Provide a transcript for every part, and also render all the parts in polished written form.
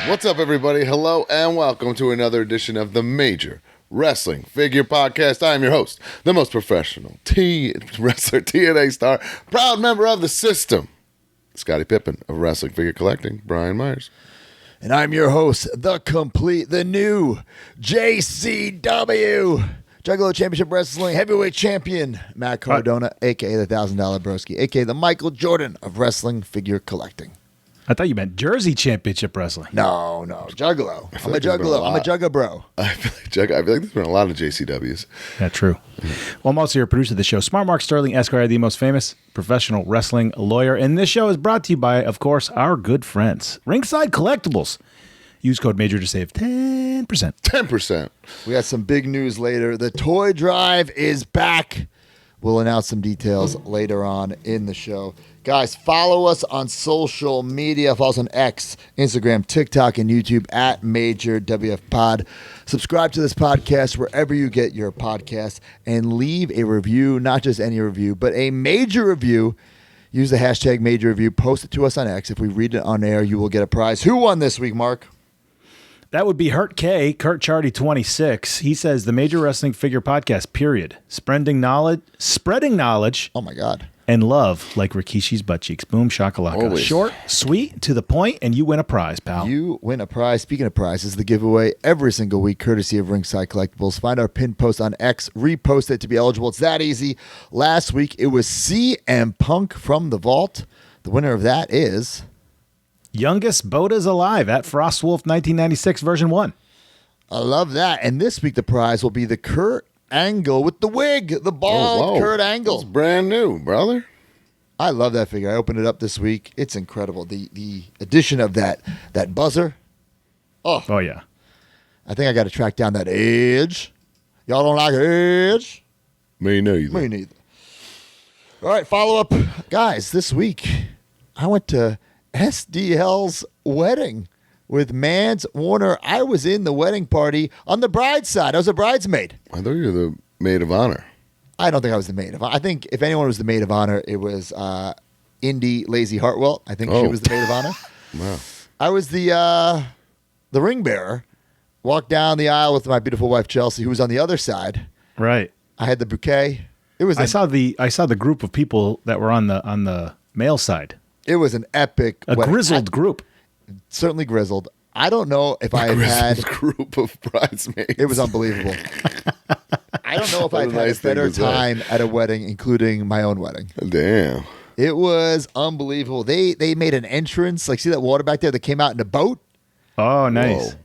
What's up, everybody? Hello, and welcome to another edition of the Major Wrestling Figure Podcast. I am your host, the most professional wrestler, TNA star, proud member of the system, Scottie Pippen of Wrestling Figure Collecting, Brian Myers. And I'm your host, the new JCW, Juggalo Championship Wrestling Heavyweight Champion, Matt Cardona, a.k.a. the $1,000 Broski, a.k.a. the Michael Jordan of Wrestling Figure Collecting. I thought you meant Jersey Championship Wrestling. No, Juggalo. I'm a Juggalo. I'm a Jugga bro. I feel like there's been a lot of JCWs. Yeah, true. Well, I'm also your producer of the show, Smart Mark Sterling Esquire, the most famous professional wrestling lawyer. And this show is brought to you by, of course, our good friends, Ringside Collectibles. Use code MAJOR to save 10%. 10%. We got some big news later. The toy drive is back. We'll announce some details later on in the show. Guys, follow us on social media. Follow us on X, Instagram, TikTok, and YouTube at Major WF Pod. Subscribe to this podcast wherever you get your podcasts and leave a review, not just any review, but a major review. Use the hashtag Major Review. Post it to us on X. If we read it on air, you will get a prize. Who won this week, Mark? That would be Kurt Chardy 26. He says the Major Wrestling Figure Podcast, period. Spreading knowledge. Oh, my God. And love like Rikishi's butt cheeks. Boom, shakalaka. Always. Short, sweet, to the point, and you win a prize, pal. You win a prize. Speaking of prizes, the giveaway every single week, courtesy of Ringside Collectibles. Find our pinned post on X, repost it to be eligible. It's that easy. Last week, it was CM Punk from the Vault. The winner of that is... Youngest Boda's Alive at Frostwolf 1996 version 1. I love that. And this week, the prize will be the Kurt Angle with the wig, the bald Kurt Angle. It's brand new, brother. I love that figure. I opened it up this week. It's incredible. The addition of that buzzer. Oh, yeah. I think I got to track down that Edge. Y'all don't like Edge? Me neither. Me neither. All right, follow up. Guys, this week, I went to SDL's wedding with Mans Warner. I was in the wedding party on the bride's side. I was a bridesmaid. I thought you were the maid of honor. I don't think I was the maid of honor. I think if anyone was the maid of honor, it was Indy Lazy Hartwell. I think she was the maid of honor. Wow. I was the ring bearer. Walked down the aisle with my beautiful wife Chelsea, who was on the other side. Right. I had the bouquet. It was. I saw the group of people that were on the male side. It was an epic, grizzled group. Certainly grizzled. I don't know if I've had a group of bridesmaids. It was unbelievable. I don't know if I've had a better time at a wedding, including my own wedding. Damn. It was unbelievable. They made an entrance. Like, see that water back there that came out in a boat? Oh, nice. Whoa.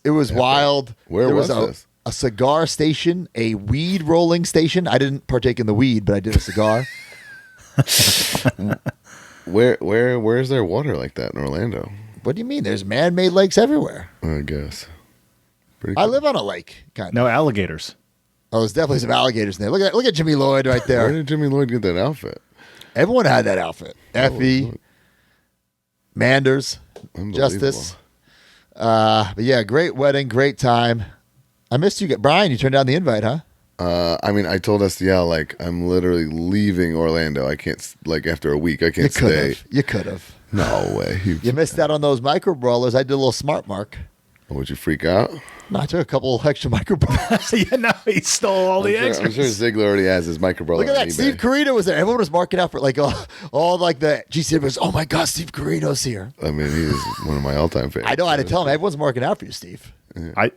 It was wild. Where was this? A cigar station, a weed rolling station. I didn't partake in the weed, but I did a cigar. Where's there water like that in Orlando? What do you mean? There's man-made lakes everywhere. I guess. I live on a lake, kind of. No alligators. Oh, there's definitely some alligators in there. Look at Jimmy Lloyd right there. Where did Jimmy Lloyd get that outfit? Everyone had that outfit. Effie, Manders, Justice. But yeah, great wedding, great time. I missed you. Brian, you turned down the invite, huh? I told SDL, like, I'm literally leaving Orlando. I can't, after a week, I can't stay. You could have. No way. You missed out on those micro brawlers. I did a little smart mark. Would you freak out? No, I took a couple extra micro brawlers. Yeah, no, he stole all the extras. I'm sure Ziggler already has his micro brawler. Look at that. Steve Corino was there. Everyone was marking out for all like the GC was, oh my God, Steve Corino's here. I mean, he's one of my all-time favorites. I know how to tell him. Everyone's marking out for you, Steve. Yeah.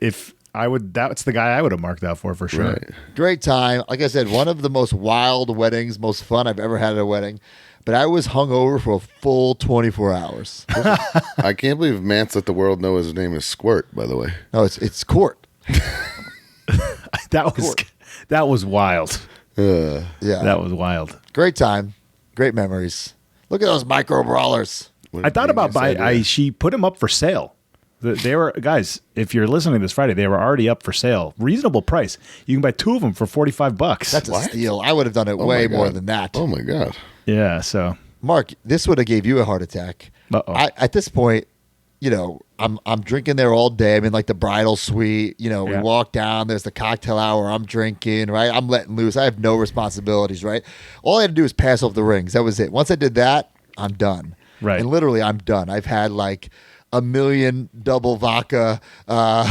That's the guy I would have marked out for sure. Right. Great time. Like I said, one of the most wild weddings, most fun I've ever had at a wedding. But I was hungover for a full 24 hours. I can't believe Mance let the world know his name is Squirt, by the way. No, it's Court. That was wild. Yeah. That was wild. Great time. Great memories. Look at those micro brawlers. I thought about she put them up for sale. They were, guys, if you're listening this Friday, they were already up for sale. Reasonable price. You can buy two of them for $45. That's a steal. I would have done it way more than that. Oh my God. Yeah, so. Mark, this would have gave you a heart attack. At this point, I'm drinking there all day. I'm in like the bridal suite. We walk down. There's the cocktail hour. I'm drinking, right? I'm letting loose. I have no responsibilities, right? All I had to do was pass off the rings. That was it. Once I did that, I'm done. Right. And literally, I'm done. I've had like a million double vodka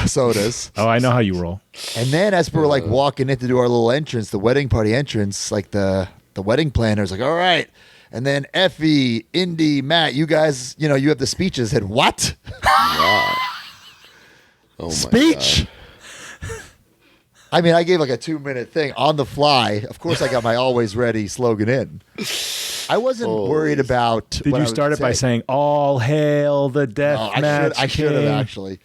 sodas. Oh, I know how you roll. And then as we're like walking in to do our little entrance, the wedding party entrance, like the wedding planner's like, all right. And then Effie, Indy, Matt, you guys, you have the speeches. I said, what? Wow. Oh my Speech? God. I mean, I gave like a 2-minute thing on the fly. Of course, I got my always ready slogan in. I wasn't worried about. Did you start it by saying, all hail the death match? I should have actually.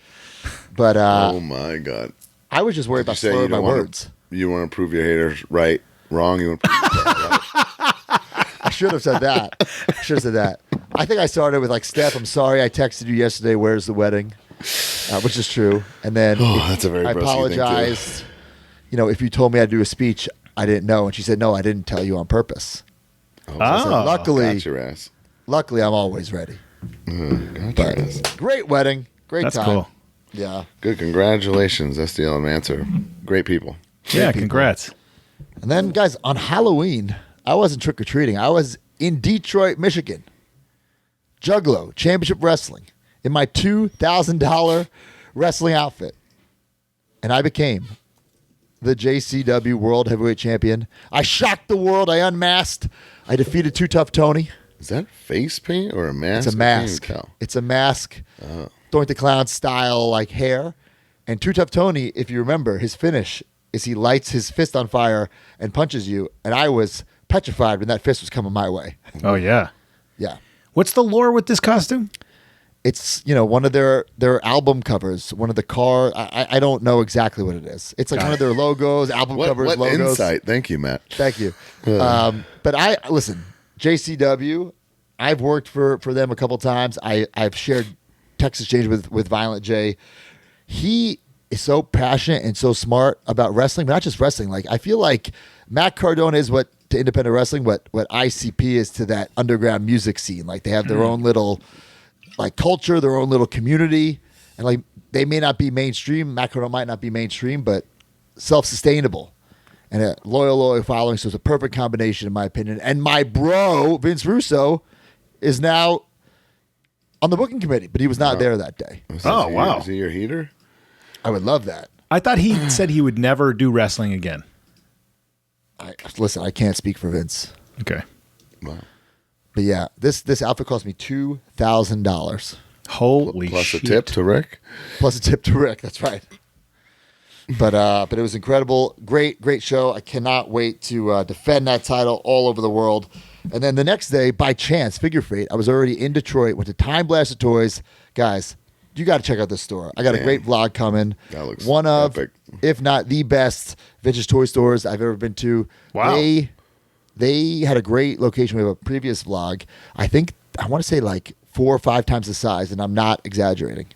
But Oh my God. I was just worried about say slurring you my don't wanna- words. You want to prove your haters right, wrong? You want to prove yourself right? I should have said that. I think I started with like, Steph, I'm sorry I texted you yesterday, where's the wedding? Which is true. And then That's a very I brusky thing, too. apologized. If you told me I'd do a speech, I didn't know. And she said, no, I didn't tell you on purpose. Oh, I said, luckily, got your ass. I'm always ready. Got But your ass. great wedding. Great That's time. cool. Yeah. Good. Congratulations, SDL and Manser. Great people. Yeah, people. congrats. And then, guys, on Halloween, I wasn't trick-or-treating. I was in Detroit, Michigan. Juggalo, Championship Wrestling, in my $2,000 wrestling outfit. And I became the JCW World Heavyweight Champion. I shocked the world. I unmasked. I defeated Too Tough Tony. Is that face paint or a mask? It's a I can't even mask. tell. It's a mask. Doink the Clown style, like hair. And Too Tough Tony, if you remember, his finish is he lights his fist on fire and punches you. And I was petrified when that fist was coming my way. Oh, yeah. Yeah. What's the lore with this costume? It's, one of their album covers, one of the car. I don't know exactly what it is. It's like one of their logos, album covers, What logos. insight? Thank you, Matt. Thank you. But listen, JCW, I've worked for them a couple times. I've shared text exchange with Violent J. He is so passionate and so smart about wrestling, but not just wrestling. Like, I feel like Matt Cardona is what to independent wrestling, what ICP is to that underground music scene. Like, they have their own little like culture, their own little community, and like they may not be mainstream. Matt Cardona might not be mainstream, but self-sustainable and a loyal following. So it's a perfect combination, in my opinion. And my bro Vince Russo is now on the booking committee, but he was not there that day. Oh, wow. Is he your heater? I would love that. I thought he said he would never do wrestling again. Listen, I can't speak for Vince, Okay. Wow. but yeah, this outfit cost me $2,000 Holy Plus shit. a tip to Rick. plus a tip to Rick. That's right. But it was incredible. Great show. I cannot wait to defend that title all over the world. And then the next day, by chance, figure fate, I was already in Detroit, went to Time Blaster Toys. Guys, you got to check out this store. I got a Damn. great vlog coming. That looks one of, epic. if not the best vintage toy stores I've ever been to. Wow. They had a great location. We have a previous vlog. I want to say like 4 or 5 times the size, and I'm not exaggerating.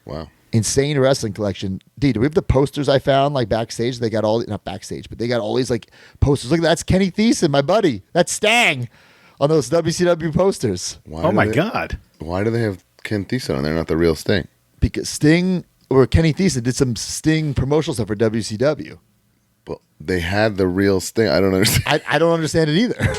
Wow. Insane wrestling collection. D, do we have the posters I found like backstage? They got not backstage, but they got all these like posters. Look, that's Kenny Thiessen, my buddy. That's Stang on those WCW posters. Why Oh, do my they- God. Why do they have Ken Thiessen on there? Not the real Sting. Because Sting or Kenny Thiessen did some Sting promotional stuff for WCW. But they had the real Sting. I don't understand. I don't understand it either.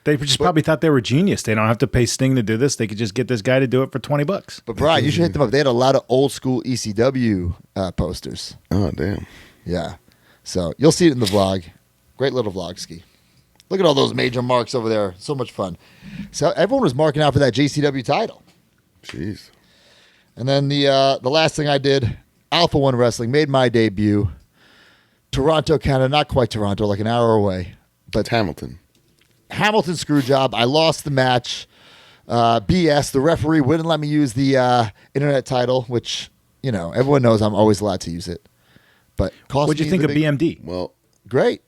They just probably thought they were genius. They don't have to pay Sting to do this. They could just get this guy to do it for $20. But Brian, you should hit them up. They had a lot of old school ECW posters. Oh damn. Yeah. So you'll see it in the vlog. Great little vlog ski. Look at all those major marks over there. So much fun. So everyone was marking out for that JCW title. Jeez. And then the last thing I did, Alpha One Wrestling, made my debut. Toronto, Canada, not quite Toronto, like an hour away. But Hamilton. Hamilton screw job. I lost the match. BS. The referee wouldn't let me use the internet title, which, everyone knows I'm always allowed to use it. But cost What'd you me think the of big- BMD? Well, Great.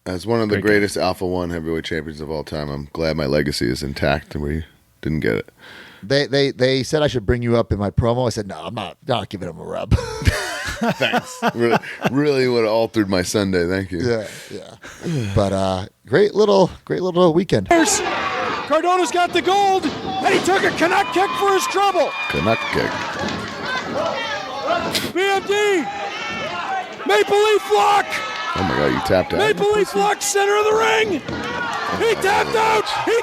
as one of the Great guy. greatest Alpha One heavyweight champions of all time, I'm glad my legacy is intact and we didn't get it. They said I should bring you up in my promo. I said, no, I'm not giving him a rub. Thanks. really would have altered my Sunday. Thank you. Yeah. But great little weekend. Cardona's got the gold, and he took a Canuck kick for his trouble. Canuck kick. BMD, Maple Leaf Lock, Oh my God, you tapped out. Maple Leaf Lock, center of the ring. He tapped out. He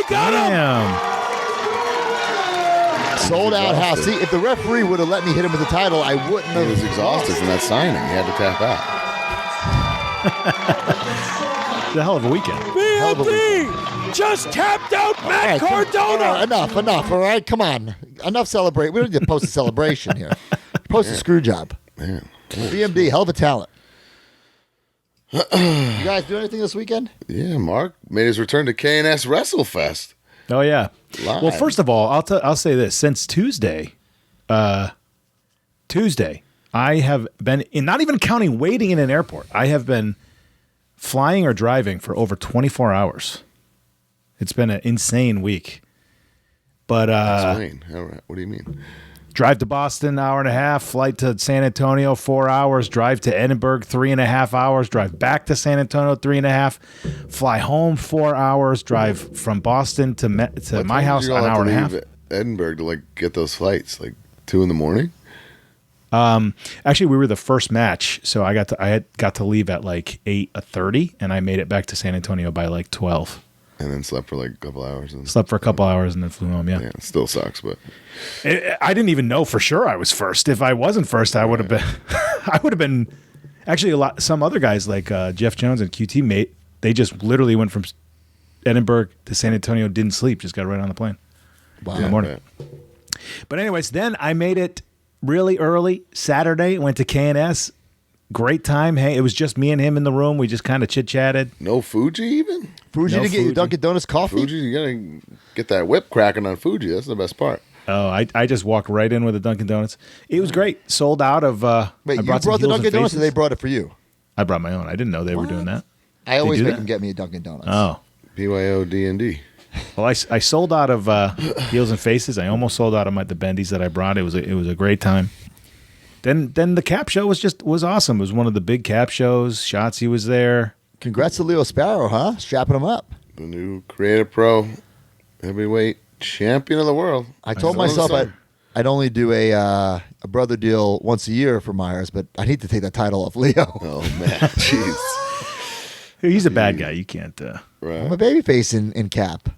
got him. Damn. Sold out house. See, if the referee would have let me hit him with the title, I wouldn't have. He was exhausted from that signing. He had to tap out. It's a hell of a weekend. BMD just tapped out Matt Cardona. Enough, all right? Come on. Enough celebrate. We don't need to post a celebration here. Post a screw job. Man. BMD, hell of a talent. You guys do anything this weekend? Yeah, Mark made his return to K&S WrestleFest. Oh yeah. Live. Well, first of all, I'll say this: since Tuesday, I have been not even counting waiting in an airport. I have been flying or driving for over 24 hours. It's been an insane week. But Explain. What do you mean? drive to Boston, hour and a half, flight to San Antonio, 4 hours, drive to Edinburgh, 3.5 hours, drive back to San Antonio, 3.5, fly home 4 hours, drive from Boston to my house, an hour and a half. Edinburgh to get those flights, 2 a.m. Actually, we were the first match, so I got to leave at 8:30, and I made it back to San Antonio by 12. And then slept for a couple hours. Slept for a couple hours and then flew home. Yeah, it still sucks, but I didn't even know for sure I was first. If I wasn't first, I would have been. I would have been. Actually, some other guys like Jeff Jones and QT Mate, they just literally went from Edinburgh to San Antonio, didn't sleep, just got right on the plane. Wow. In the morning. But anyways, then I made it really early Saturday. Went to K&S. Great time. Hey, it was just me and him in the room. We just kind of chit-chatted. No Fuji even? Fuji No to get you Fuji. Dunkin' Donuts coffee? Fuji, you gotta get that whip cracking on Fuji. That's the best part. Oh, I just walked right in with a Dunkin' Donuts. It was great. Sold out of. Wait, I you brought some brought the Heels and Dunkin' Donuts or Faces. they brought it for you? I brought my own. I didn't know they were doing that. I always do make that? them get me a Dunkin' Donuts. Oh. BYOD&D. Well, I sold out of Heels and Faces. I almost sold out of the bendies that I brought. It was a great time. Then the Cap show was awesome. It was one of the big Cap shows. Shotzi was there. Congrats to Leo Sparrow, huh? Strapping him up. The new Creative Pro heavyweight champion of the world. I told Still in the myself sun. I'd only do a brother deal once a year for Myers, but I need to take that title off Leo. Oh, man. Jeez. He's a bad guy. You can't. I'm Right. a babyface in Cap.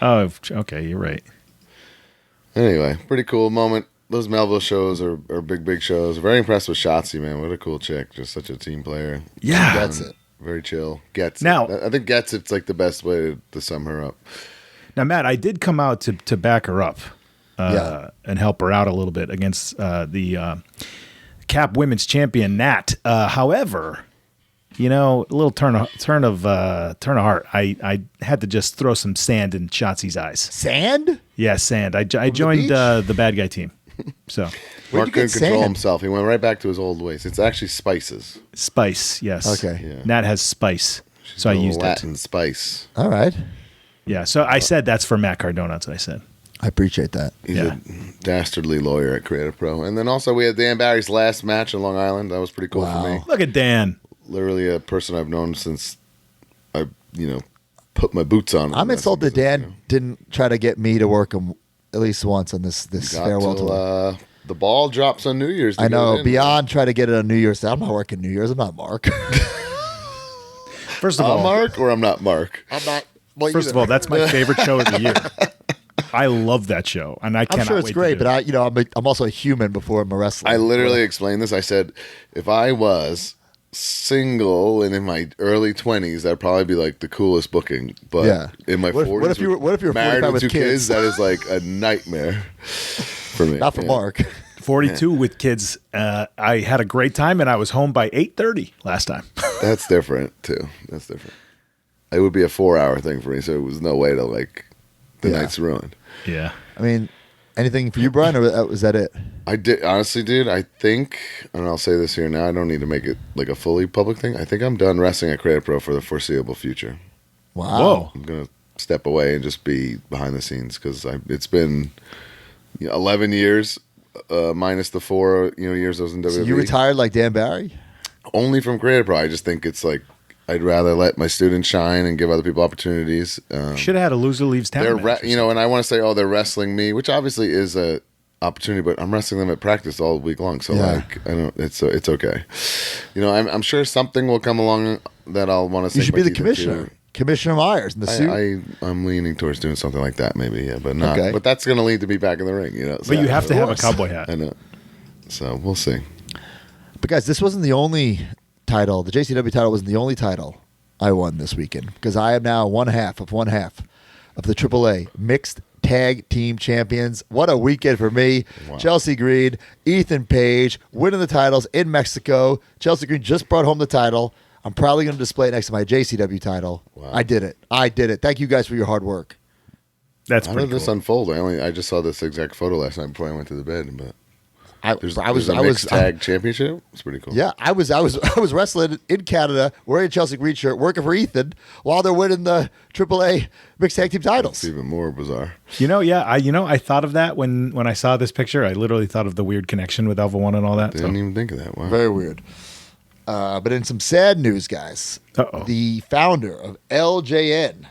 Oh, okay. You're right. Anyway, pretty cool moment. Those Melville shows are big shows. Very impressed with Shotzi, man. What a cool chick. Just such a team player. Yeah. Gets it. Very chill. Gets Now- it. I think gets it's the best way to sum her up. Now, Matt, I did come out to back her up Yeah. and help her out a little bit against the Cap Women's Champion Nat. However, a little turn of heart. I had to just throw some sand in Shotzi's eyes. Sand? Yeah, sand. I joined beach? the bad guy team. So Where'd Mark you couldn't get control sand? himself. He went right back to his old ways. It's actually spices. spice, yes. Okay. Yeah. Nat has spice, so I A little used Latin spice. All right. it. Yeah, so I said that's for Matt Cardona. That's what I said. I appreciate that. He's Yeah. a dastardly lawyer at Creative Pro. And then also we had Dan Barry's last match in Long Island. That was pretty cool Wow. for me. Look at Dan. Literally a person I've known since I, put my boots on. I'm insulted Dan didn't try to get me to work him at least once on this Got farewell till, tour. the ball drops on New Year's. to I get know. it in. Beyond tried to get it on New Year's. I'm not working New Year's. I'm not Mark. First of I'm all, Mark or I'm not Mark. I'm not. Well, First of all, that's my favorite show of the year. I love that show, and I I'm cannot sure it's wait great, to do but I'm also a human before I'm a wrestler. I literally explained this. I said, if I was single and in my early 20s, that'd probably be the coolest booking. But Yeah. in my What 40s, what if you were married 45 with with two kids? kids, that is a nightmare for me. Not for Yeah. Mark. 42 with kids. I had a great time, and I was home by 8:30 last time. That's different too. That's different. It would be a 4-hour thing for me, so it was no way to the Yeah. night's ruined. Yeah. I mean, anything for you, Brian, or was that it? I did honestly, dude. I think, and I'll say this here now. I don't need to make it a fully public thing. I think I'm done wrestling at Creative Pro for the foreseeable future. Wow. Whoa. I'm gonna step away and just be behind the scenes because it's been 11 years, minus the 4 years I was in WWE. So you retired like Dan Barry? Only from Creative Pro. I just think it's I'd rather let my students shine and give other people opportunities. Should have had a loser leaves town. They're match. and I want to say, they're wrestling me, which obviously is a opportunity, but I'm wrestling them at practice all week long. So Yeah. I don't. It's okay. I'm sure something will come along that I'll want to. You should be the commissioner. Commissioner Myers in the suit. I'm leaning towards doing something like that, maybe, yeah, but not. Okay. But that's going to lead to me back in the ring, you know. But you have to have a course. cowboy hat. I know. So we'll see. But guys, this wasn't the only title. The JCW title wasn't the only title I won this weekend because I am now one half of the AAA Mixed Tag Team Champions. What a weekend for me. Wow. Chelsea Green, Ethan Page winning the titles in Mexico. Chelsea Green just brought home the title. I'm probably going to display it next to my JCW title. Wow. I did it. Thank you guys for your hard work. That's How pretty did this cool. unfold? I just saw this exact photo last night before I went to the bed, but there's a mixed tag championship. It's pretty cool. Yeah, I was wrestling in Canada, wearing a Chelsea Green shirt, working for Ethan while they're winning the AAA Mixed Tag Team titles. It's even more bizarre. I thought of that when I saw this picture. I literally thought of the weird connection with Alpha One and all that. Didn't even think of that. Wow. Very weird. But in some sad news, guys, the founder of LJN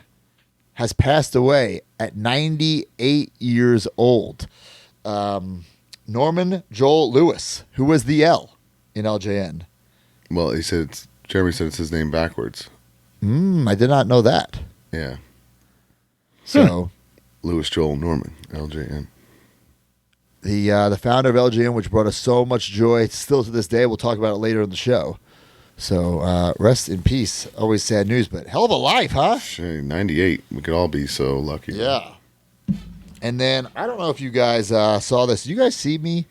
has passed away at 98 years old. Norman Joel Lewis, who was the L in LJN. Well, Jeremy said it's his name backwards. I did not know that. Yeah. So Louis Joel Norman, LJN. the founder of LJN, which brought us so much joy, still to this day. We'll talk about it later in the show. So rest in peace. Always sad news, but hell of a life, huh? Shit, 98. We could all be so lucky. Yeah. And then I don't know if you guys saw this. Did you guys see me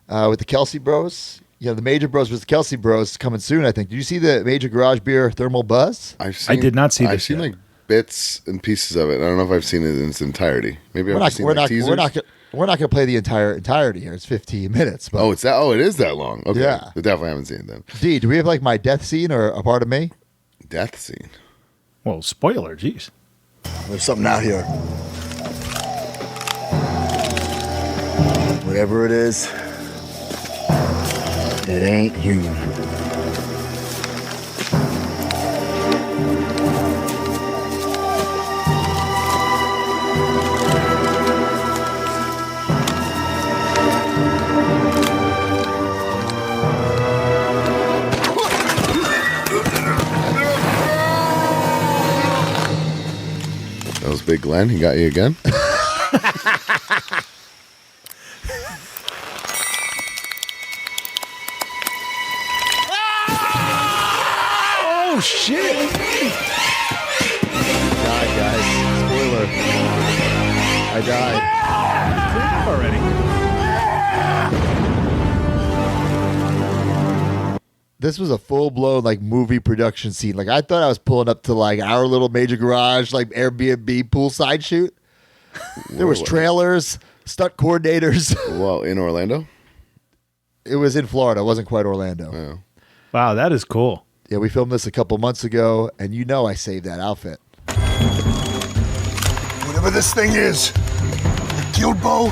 with the Kelsey Bros? The Major Bros was the Kelsey Bros coming soon, I think. Did you see the Major Garage Beer Thermal Buzz? I did not see this I've seen yet. like bits and pieces of it. I don't know if I've seen it in its entirety. Maybe I've seen teasers. We're not going to play the entirety here. It's 15 minutes. But Oh, it is that long. Okay. Yeah. I definitely haven't seen it then. D, do we have like my death scene or a part of me? Death scene. Well, spoiler, jeez. There's something out here. Whatever it is, it ain't human. That was Big Glenn. He got you again? Oh shit! Died, guys. Spoiler. I died. Already. This was a full-blown like movie production scene. Like I thought I was pulling up to like our little Major Garage like Airbnb poolside shoot. There was trailers, stunt coordinators. Well, in Orlando? It was in Florida. It wasn't quite Orlando. Oh. Wow, that is cool. Yeah, we filmed this a couple months ago, and I saved that outfit. Whatever this thing is, it killed Bo,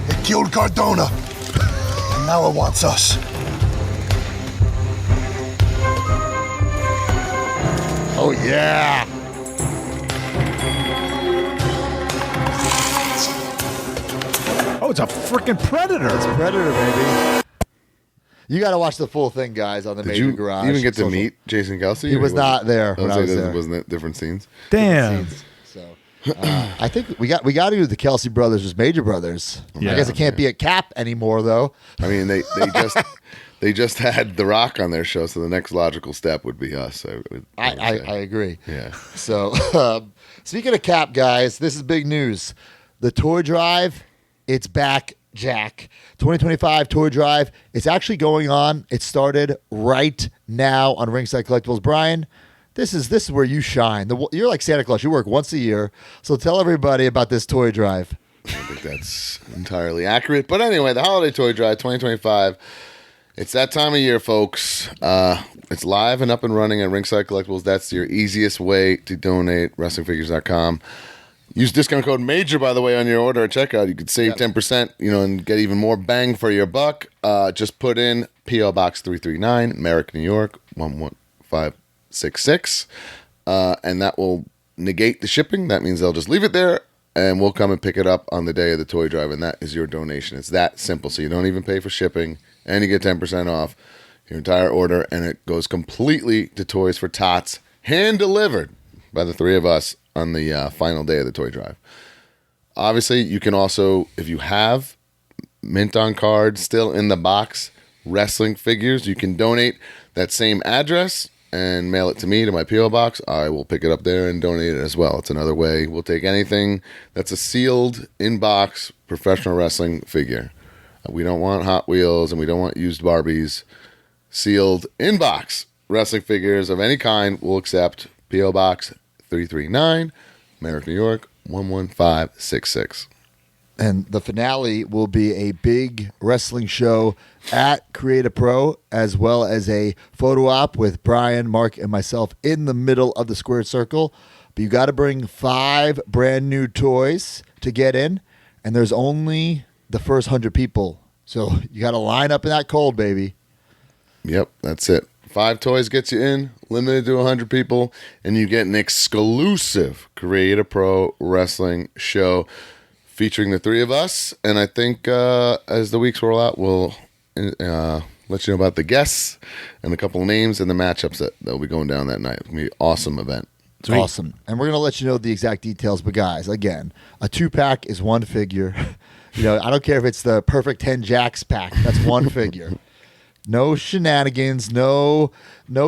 it killed Cardona, and now it wants us. Oh yeah! Oh, it's a freaking predator. It's Predator, baby. You got to watch the full thing, guys, on the Did Major you Garage. even get to social. meet Jason Kelsey? He or was not there when I was there. Wasn't it different scenes? Damn. So I think we got to do the Kelsey brothers as Major Brothers. Yeah. I guess it can't be a Cap anymore, though. I mean, they just had The Rock on their show, so the next logical step would be us. I agree. Yeah. So speaking of Cap, guys, this is big news. The toy drive, it's back, Jack. 2025 toy drive. It's actually going on. It started right now on Ringside Collectibles. Brian, this is where you shine. You're like Santa Claus. You work once a year. So tell everybody about this toy drive. I think that's entirely accurate. But anyway, the Holiday Toy Drive 2025. It's that time of year, folks. It's live and up and running at Ringside Collectibles. That's your easiest way to donate. WrestlingFigures.com. Use discount code MAJOR, by the way, on your order at checkout. You could save 10%, and get even more bang for your buck. Just put in P.O. Box 339, Merrick, New York, 11566. And that will negate the shipping. That means they'll just leave it there, and we'll come and pick it up on the day of the toy drive, and that is your donation. It's that simple. So you don't even pay for shipping, and you get 10% off your entire order, and it goes completely to Toys for Tots, hand-delivered. by the three of us on the final day of the toy drive. Obviously, you can also, if you have mint on card still in the box wrestling figures, you can donate that same address and mail it to me, to my P.O. box. I will pick it up there and donate it as well. It's another way. We'll take anything that's a sealed in-box professional wrestling figure. We don't want Hot Wheels and we don't want used Barbies. Sealed in-box wrestling figures of any kind we'll accept. P.O. Box 339, Merrick, New York, 11566. And the finale will be a big wrestling show at Create a Pro, as well as a photo op with Brian, Mark, and myself in the middle of the squared circle. But you got to bring 5 brand new toys to get in, and there's only the first 100 people. So you got to line up in that cold, baby. Yep, that's it. 5 toys gets you in, limited to 100 people, and you get an exclusive Create a Pro wrestling show featuring the three of us. And I think as the weeks roll out, we'll let you know about the guests and a couple of names and the matchups that will be going down that night. It's going to be an awesome event. Sweet. Awesome. And we're going to let you know the exact details. But guys, again, a 2-pack is 1 figure. You know, I don't care if it's the perfect 10 Jacks pack. That's 1 figure. No shenanigans, no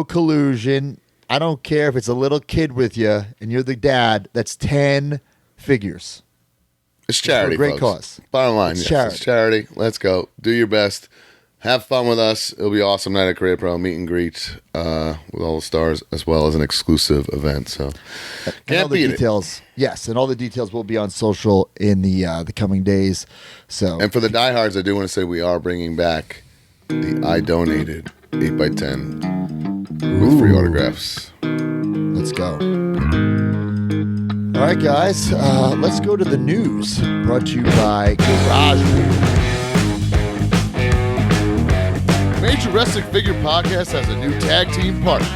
collusion. I don't care if it's a little kid with you and you're the dad. That's 10 figures. It's charity, for a great folks. cause. Bottom line, It's yes, charity. it's charity. Let's go. Do your best. Have fun with us. It'll be an awesome night at Create Pro, meet and greet with all the stars, as well as an exclusive event. So can't beat details, it. Yes, and all the details will be on social in the coming days. So, and for the diehards, I do want to say we are bringing back the I Donated 8x10 with free autographs. Let's go. All right, guys, let's go to the news. Brought to you by Garage Beer. Major Wrestling Figure Podcast has a new tag team partner,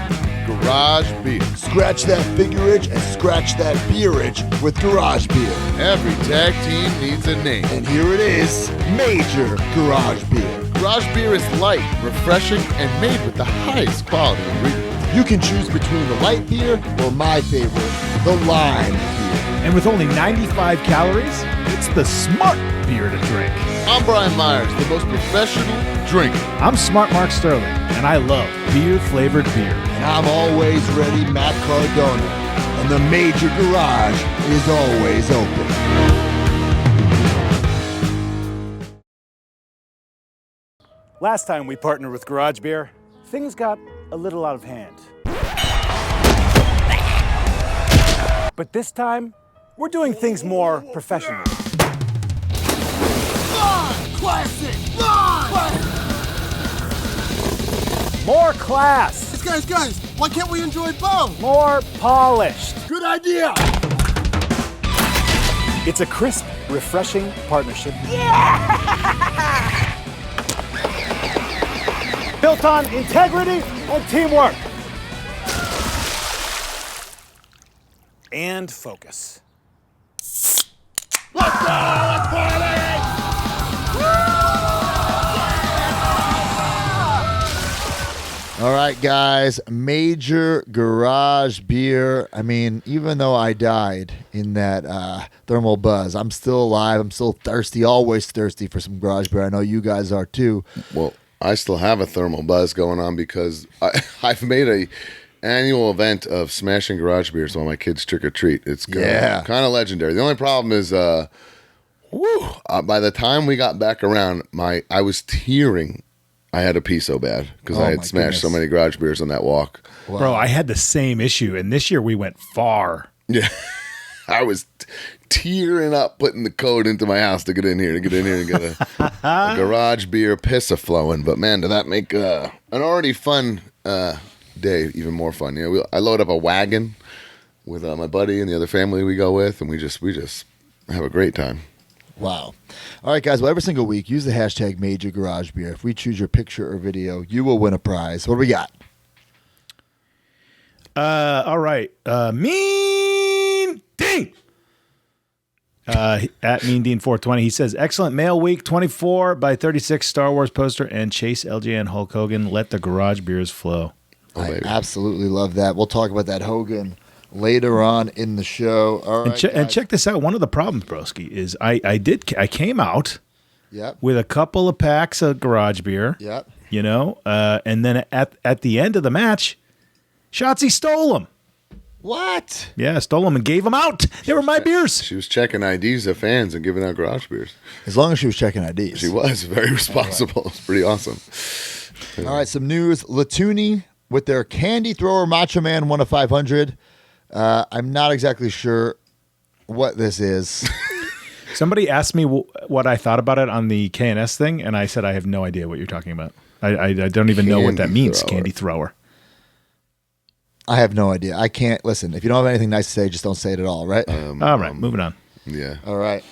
Garage Beer. Scratch that figure itch and scratch that beer itch with Garage Beer. Every tag team needs a name. And here it is, Major Garage Beer. Garage Beer is light, refreshing, and made with the highest quality ingredients. You can choose between the light beer or my favorite, the lime beer. And with only 95 calories, it's the smart beer to drink. I'm Brian Myers, the most professional drinker. I'm Smart Mark Sterling, and I love beer-flavored beer. And I'm always ready, Matt Cardona. And the Major Garage is always open. Last time we partnered with Garage Beer, things got a little out of hand. But this time, we're doing things more professionally. Classic! More class, Guys, why can't we enjoy both? more polished. Good idea! It's a crisp, refreshing partnership. Built on integrity and teamwork. And focus. Let's go! Let's party! All right, guys, Major Garage Beer. I mean, even though I died in that thermal buzz, I'm still alive. I'm still thirsty, always thirsty for some Garage Beer. I know you guys are too. Well, I still have a thermal buzz going on because I've made a annual event of smashing garage beers while my kids trick or treat. It's kind of legendary. The only problem is, by the time we got back around, I was tearing. I had to pee so bad because I had smashed so many garage beers on that walk. Wow. Bro, I had the same issue, and this year we went far. Yeah, I was tearing up putting the code into my house to get in here and get a garage beer piss flowing. But man, did that make an already fun day even more fun? You know, I load up a wagon with my buddy and the other family we go with, and we just have a great time. Wow. All right, guys. Well, every single week, use the hashtag Major Garage Beer. If we choose your picture or video, you will win a prize. What do we got? All right. Mean Dean. At Mean Dean 420, he says, excellent mail week 24 by 36 Star Wars poster and Chase LJN Hulk Hogan. Let the garage beers flow. I absolutely love that. We'll talk about that Hogan later on in the show. All right, And guys. check this out. One of the problems, broski, is I came out Yep. with a couple of packs of garage beer. Yep. You know, and then at the end of the match, Shotzi stole them. What? Yeah, stole them and gave them out. They were my beers. She was checking IDs of fans and giving out garage beers. As long as she was checking IDs. She was very responsible. It's pretty awesome. All right, some news. Latuni with their Candy Thrower Macho Man 1 of 500. I'm not exactly sure what this is. Somebody asked me what I thought about it on the KNS thing, and I said I have no idea what you're talking about. I don't even know what that Candy means, thrower. candy thrower. I have no idea. I can't listen. If you don't have anything nice to say, just don't say it at all, right? All right, moving on. Yeah. All right.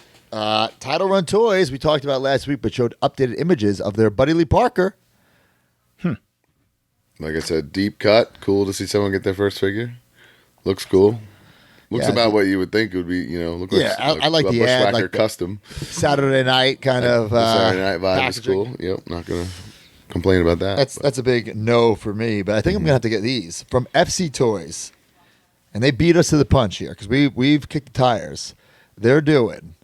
Title Run Toys, we talked about last week, but showed updated images of their Buddy Lee Parker. Like I said, deep cut. Cool to see someone get their first figure. Looks cool. Looks Yeah, about what you would think it would be, look Yeah, I like a the ad, Bushwhacker like the- custom. Saturday night kind of The Saturday night vibe is packaging. cool. Yep, not going to complain about that. That's a big no for me, but I think I'm gonna have to get these from FC Toys, and they beat us to the punch here because we've kicked the tires. They're doing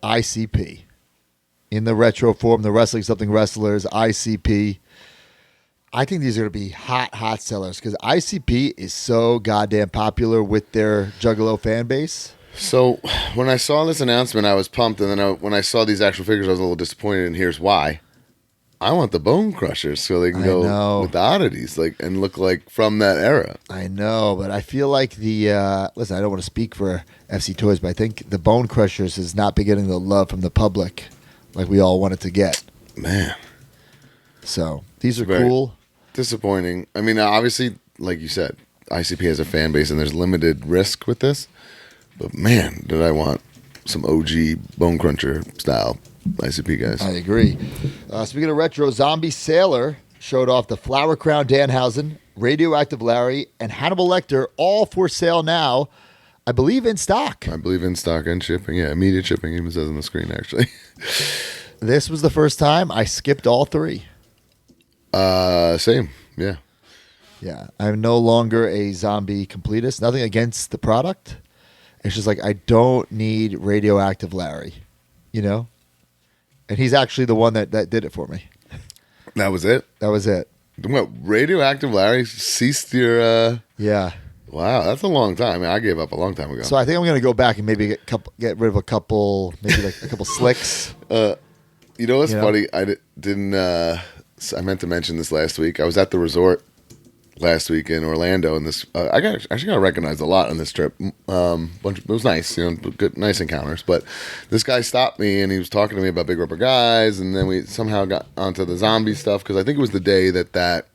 ICP in the retro form, the Wrestling Something Wrestlers ICP. I think these are gonna be hot sellers because ICP is so goddamn popular with their Juggalo fan base. So when I saw this announcement, I was pumped, and then when I saw these actual figures, I was a little disappointed, and here's why. I want the Bone Crushers so they can I go know. with the oddities and look like from that era. I know, but I feel like listen, I don't want to speak for FC Toys, but I think the Bone Crushers is not been getting the love from the public like we all wanted to get. Man, So these are Very cool. disappointing. I mean, obviously, like you said, ICP has a fan base, and there's limited risk with this. But man, did I want some OG Bone Cruncher style ICP guys. I agree. Speaking of retro, Zombie Sailor showed off the Flower Crown Danhausen, Radioactive Larry, and Hannibal Lecter, all for sale now. I believe in stock. I believe in stock and shipping. Yeah, immediate shipping, even says on the screen, actually. This was the first time I skipped all three. Same. Yeah. Yeah, I'm no longer a zombie completist. Nothing against the product. It's just like I don't need Radioactive Larry, And he's actually the one that did it for me. That was it? That was it. What, Radioactive Larry ceased your... Yeah. Wow, that's a long time. I mean, I gave up a long time ago. So I think I'm going to go back and maybe get rid of a couple, maybe like a couple slicks. You know what's Yeah. funny? I didn't... I meant to mention this last week. I was at the resort last week in Orlando, and this I actually got recognized a lot on this trip. It was nice, good, nice encounters. But this guy stopped me, and he was talking to me about Big Rubber Guys, and then we somehow got onto the zombie stuff because I think it was the day that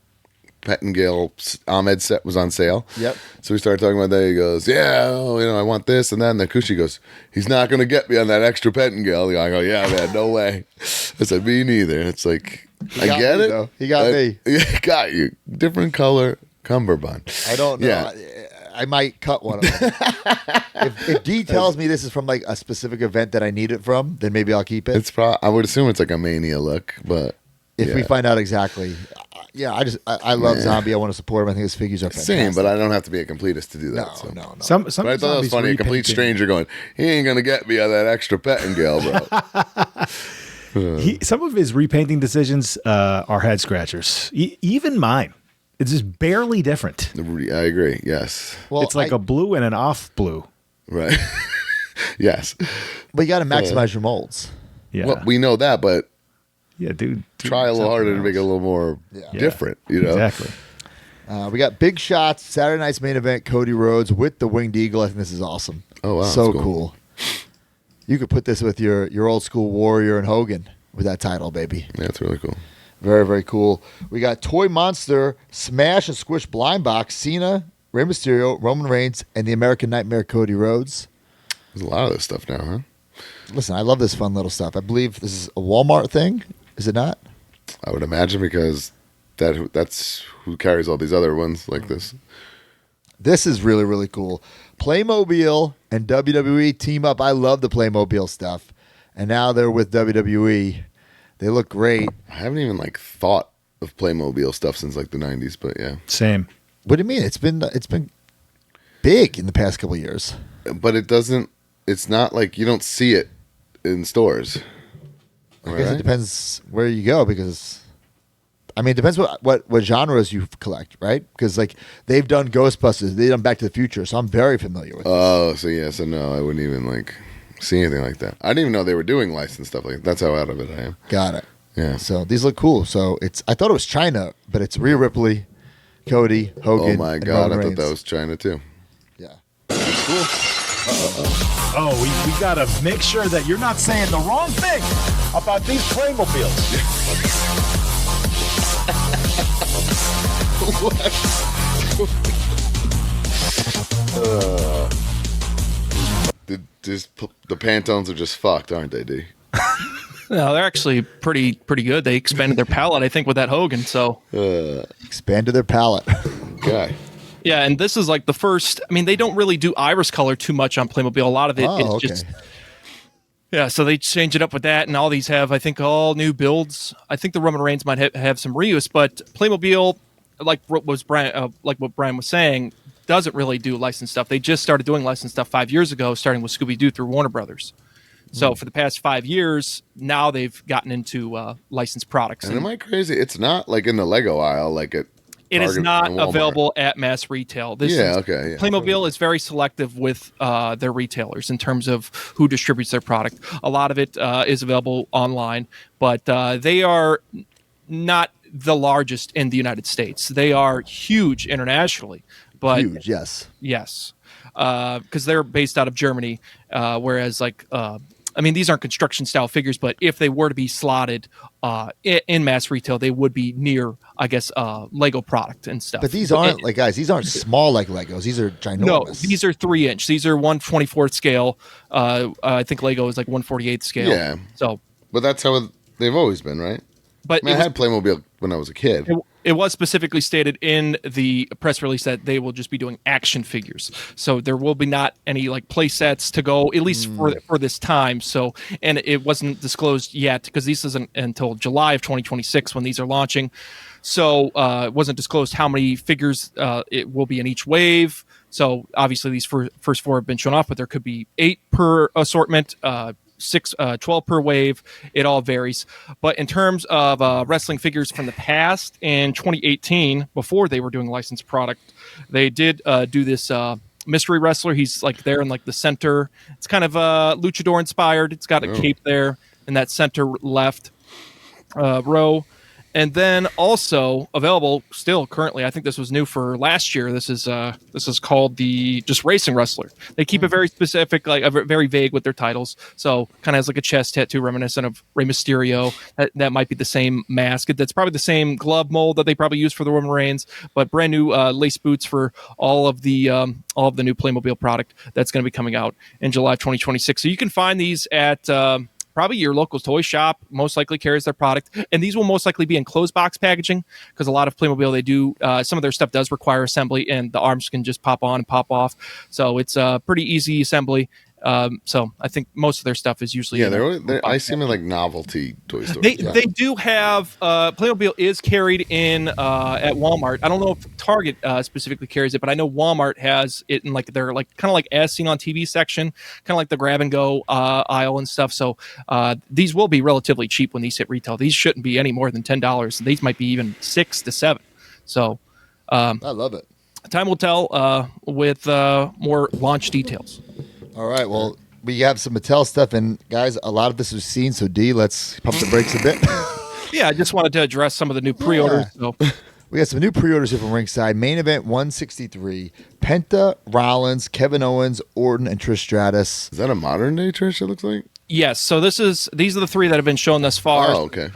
Pettingill Ahmed set was on sale. Yep. So we started talking about that. He goes, "Yeah, I want this and that." And then Kushi goes, "He's not going to get me on that extra Pettingill." I go, "Yeah, man, no way." I said, "Me neither." It's like, I got get me, it. though. He got me. Yeah, got you. Different color cummerbund. I don't know. Yeah. I might cut one of them. if D tells me this is from like a specific event that I need it from, then maybe I'll keep it. I would assume it's like a Mania look, but If we yeah. find out exactly. Yeah, I love Yeah. Zombie. I want to support him. I think his figures are fantastic. Same, but I don't have to be a completist to do that. No, so. no. Some But I thought that was zombies funny. A complete repainting. stranger going, "He ain't gonna get me on that extra Pettingill, bro." Some of his repainting decisions are head scratchers. Even mine. It's just barely different. I agree. Yes. Well, It's like a blue and an off blue. Right. Yes. But you got to maximize your molds. Yeah. Well, we know that, but yeah, dude. try a little harder to make it a little more different. Exactly. We got Big Shots, Saturday night's main event, Cody Rhodes with the Winged Eagle. I think this is awesome. Oh, wow, So that's cool. You could put this with your old school Warrior and Hogan with that title, baby. Yeah, it's really cool. Very, very cool. We got Toy Monster, Smash and Squish Blind Box, Cena, Rey Mysterio, Roman Reigns, and the American Nightmare, Cody Rhodes. There's a lot of this stuff now, huh? Listen, I love this fun little stuff. I believe this is a Walmart thing. Is it not? I would imagine because that's who carries all these other ones like this. This is really, really cool. Playmobil and WWE team up. I love the Playmobil stuff. And now they're with WWE. They look great. I haven't even thought of Playmobil stuff since the 90s, but yeah. Same. What do you mean? It's been big in the past couple of years. But it doesn't. It's not like you don't see it in stores. I guess it depends where you go because, I mean, it depends what genres you collect, right? Because like they've done Ghostbusters, they've done Back to the Future, so I'm very familiar with. Oh, so no, I wouldn't even like see anything like that. I didn't even know they were doing licensed stuff like that. That's how out of it I am. Got it. Yeah. So these look cool. So I thought it was China, but it's Rhea Ripley, Cody, Hogan. Oh my and God, Roman I thought Reigns. that was China too. Yeah. Oh, we gotta make sure that you're not saying the wrong thing about these Playmobiles. The Pantones are just fucked, aren't they, D? No, they're actually pretty good. They expanded their palette, I think, with that Hogan. So Expanded their palette. Guy. yeah, and this is like the first. I mean, they don't really do iris color too much on Playmobil. A lot of it is okay. just. Yeah, so they change it up with that, and all these have, I think, all new builds. I think the Roman Reigns might have some reuse, but Playmobil, like what Brian was saying, doesn't really do licensed stuff. They just started doing licensed stuff 5 years ago, starting with Scooby-Doo through Warner Brothers. So for the past 5 years, now they've gotten into licensed products. And am I crazy? It's not like in the Lego aisle, like at It is Target not and Walmart. available at mass retail. Playmobil is very selective with their retailers in terms of who distributes their product. A lot of it is available online, but they are not the largest in the United States. They are huge internationally. But Huge, yes. Yes, because they're based out of Germany, whereas I mean, these aren't construction style figures, but if they were to be slotted in mass retail, they would be near, I guess, Lego product and stuff. But these aren't these aren't small like Legos. These are ginormous. No, these are 3-inch. These are 1/24th scale. I think Lego is like 1/48th scale. Yeah. So, But that's how they've always been, right? but I mean, I had Playmobil when I was a kid. it was specifically stated in the press release that they will just be doing action figures. So there will be not any like play sets to go, at least for this time. So, and it wasn't disclosed yet because this isn't until July of 2026 when these are launching. So it wasn't disclosed how many figures it will be in each wave. So obviously these first 4 have been shown off, but there could be 8 per assortment, 12 per wave. It all varies. But in terms of wrestling figures from the past, in 2018, before they were doing licensed product, they did do this mystery wrestler. He's like there in like the center. It's kind of luchador inspired. It's got a cape there in that center left row. And then also available still currently, I think this was new for last year. This is called the just racing wrestler. They keep it very specific, like very vague with their titles. So kind of has like a chest tattoo reminiscent of Rey Mysterio. That might be the same mask. That's probably the same glove mold that they probably use for the Roman Reigns, but brand new lace boots for all of the new Playmobil product that's going to be coming out in July of 2026. So you can find these at probably your local toy shop most likely carries their product, and these will most likely be in closed box packaging because a lot of Playmobil, they do some of their stuff does require assembly, and the arms can just pop on and pop off, so it's a pretty easy assembly. So I think most of their stuff is usually I see them in like novelty toy stores. They do have Playmobil is carried in at Walmart. I don't know if Target specifically carries it, but I know Walmart has it in like their like kind of like as seen on TV section, kind of like the grab and go aisle and stuff. So these will be relatively cheap when these hit retail. These shouldn't be any more than $10. These might be even $6 to $7. So I love it. Time will tell with more launch details. All right, well, we have some Mattel stuff, and guys, a lot of this was seen, so D, let's pump the brakes a bit. Yeah, I just wanted to address some of the new pre-orders. So. We got some new pre-orders here from Ringside. Main event 163, Penta, Rollins, Kevin Owens, Orton, and Trish Stratus. Is that a modern day Trish, it looks like? Yes, so these are the 3 that have been shown thus far. Oh, okay.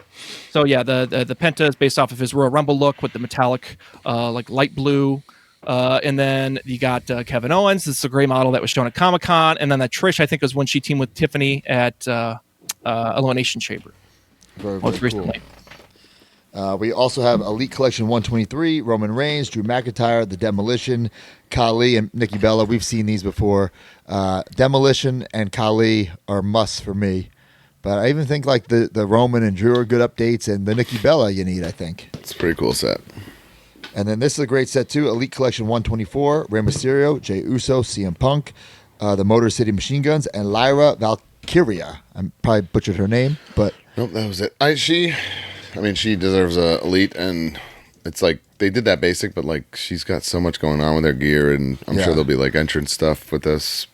So yeah, the Penta is based off of his Royal Rumble look with the metallic, like light blue. And then you got Kevin Owens. This is a gray model that was shown at Comic-Con. And then that Trish, I think, was when she teamed with Tiffany at Elimination Chamber. Very most cool. recently. We also have Elite Collection 123, Roman Reigns, Drew McIntyre, The Demolition, Khali, and Nikki Bella. We've seen these before. Demolition and Khali are musts for me. But I even think like the Roman and Drew are good updates, and the Nikki Bella you need, I think. It's a pretty cool set. And then this is a great set too. Elite Collection 124, Rey Mysterio, Jey Uso, CM Punk, the Motor City Machine Guns, and Lyra Valkyria. I probably butchered her name, but Nope, that was it. She deserves a elite, and it's like they did that basic, but like she's got so much going on with her gear, and I'm sure there'll be like entrance stuff with this.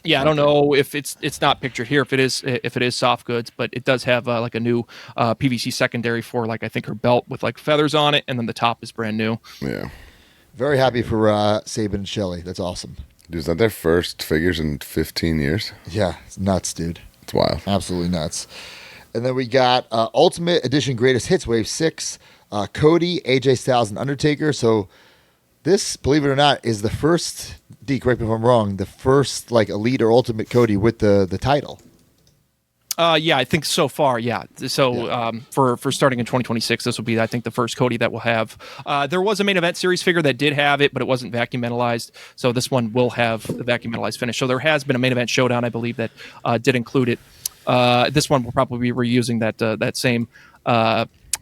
Yeah, I don't know if it's not pictured here if it is soft goods, but it does have like a new PVC secondary for like I think her belt with like feathers on it, and then the top is brand new. Yeah, very happy for Sabin and Shelley. That's awesome. dude, is that their first figures in 15 years? Yeah, it's nuts, dude. It's wild. Absolutely nuts. And then we got Ultimate Edition Greatest Hits Wave 6, Cody, AJ Styles, and Undertaker. So this, believe it or not, is the first, D, correct me if I'm wrong, the first like Elite or Ultimate Cody with the title. Yeah, I think so far, yeah. So for starting in 2026, this will be, I think, the first Cody that will have. There was a main event series figure that did have it, but it wasn't vacuum metallized. So this one will have the vacuum metallized finish. So there has been a main event showdown, I believe, that did include it. This one will probably be reusing that same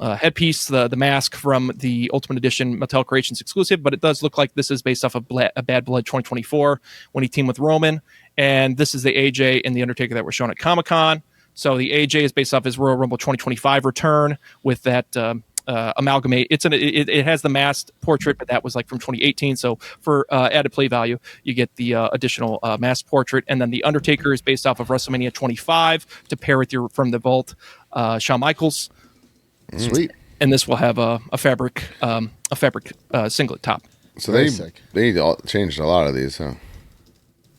headpiece, the mask from the Ultimate Edition Mattel Creations exclusive, but it does look like this is based off of a Bad Blood 2024 when he teamed with Roman, and this is the AJ and the Undertaker that were shown at Comic-Con. So the AJ is based off his Royal Rumble 2025 return with that amalgamate. It has the masked portrait, but that was like from 2018. So for added play value, you get the additional masked portrait, and then the Undertaker is based off of WrestleMania 25 to pair with your from the vault Shawn Michaels. Sweet. And this will have a fabric singlet top. So Very they sick. changed a lot of these, huh?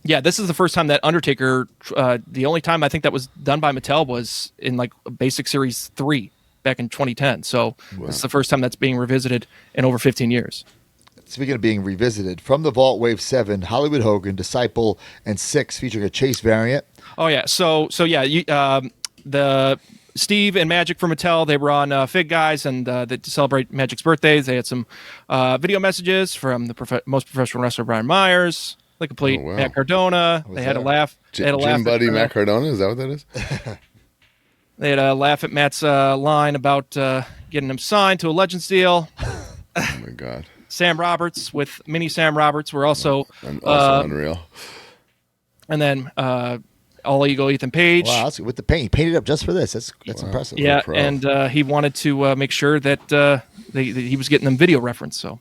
Yeah, this is the first time that Undertaker. The only time I think that was done by Mattel was in like Basic Series 3 back in 2010. So This is the first time that's being revisited in over 15 years. Speaking of being revisited, from the Vault Wave 7, Hollywood Hogan, Disciple, and 6 featuring a Chase variant. Oh yeah, so yeah, the Steve and Magic from Mattel, they were on Fig Guys, and to celebrate Magic's birthdays, they had some video messages from the most professional wrestler Brian Myers, the complete Matt Cardona. They had a laugh. They had a laugh Gym buddy Matt Cardona, is that what that is? They had a laugh at Matt's line about getting him signed to a Legends deal. Oh my god. Sam Roberts with Mini Sam Roberts were also unreal. And then All Ego Ethan Page. Wow, that's, with the paint. He painted up just for this. That's impressive. Yeah, and he wanted to make sure that he was getting them video reference. So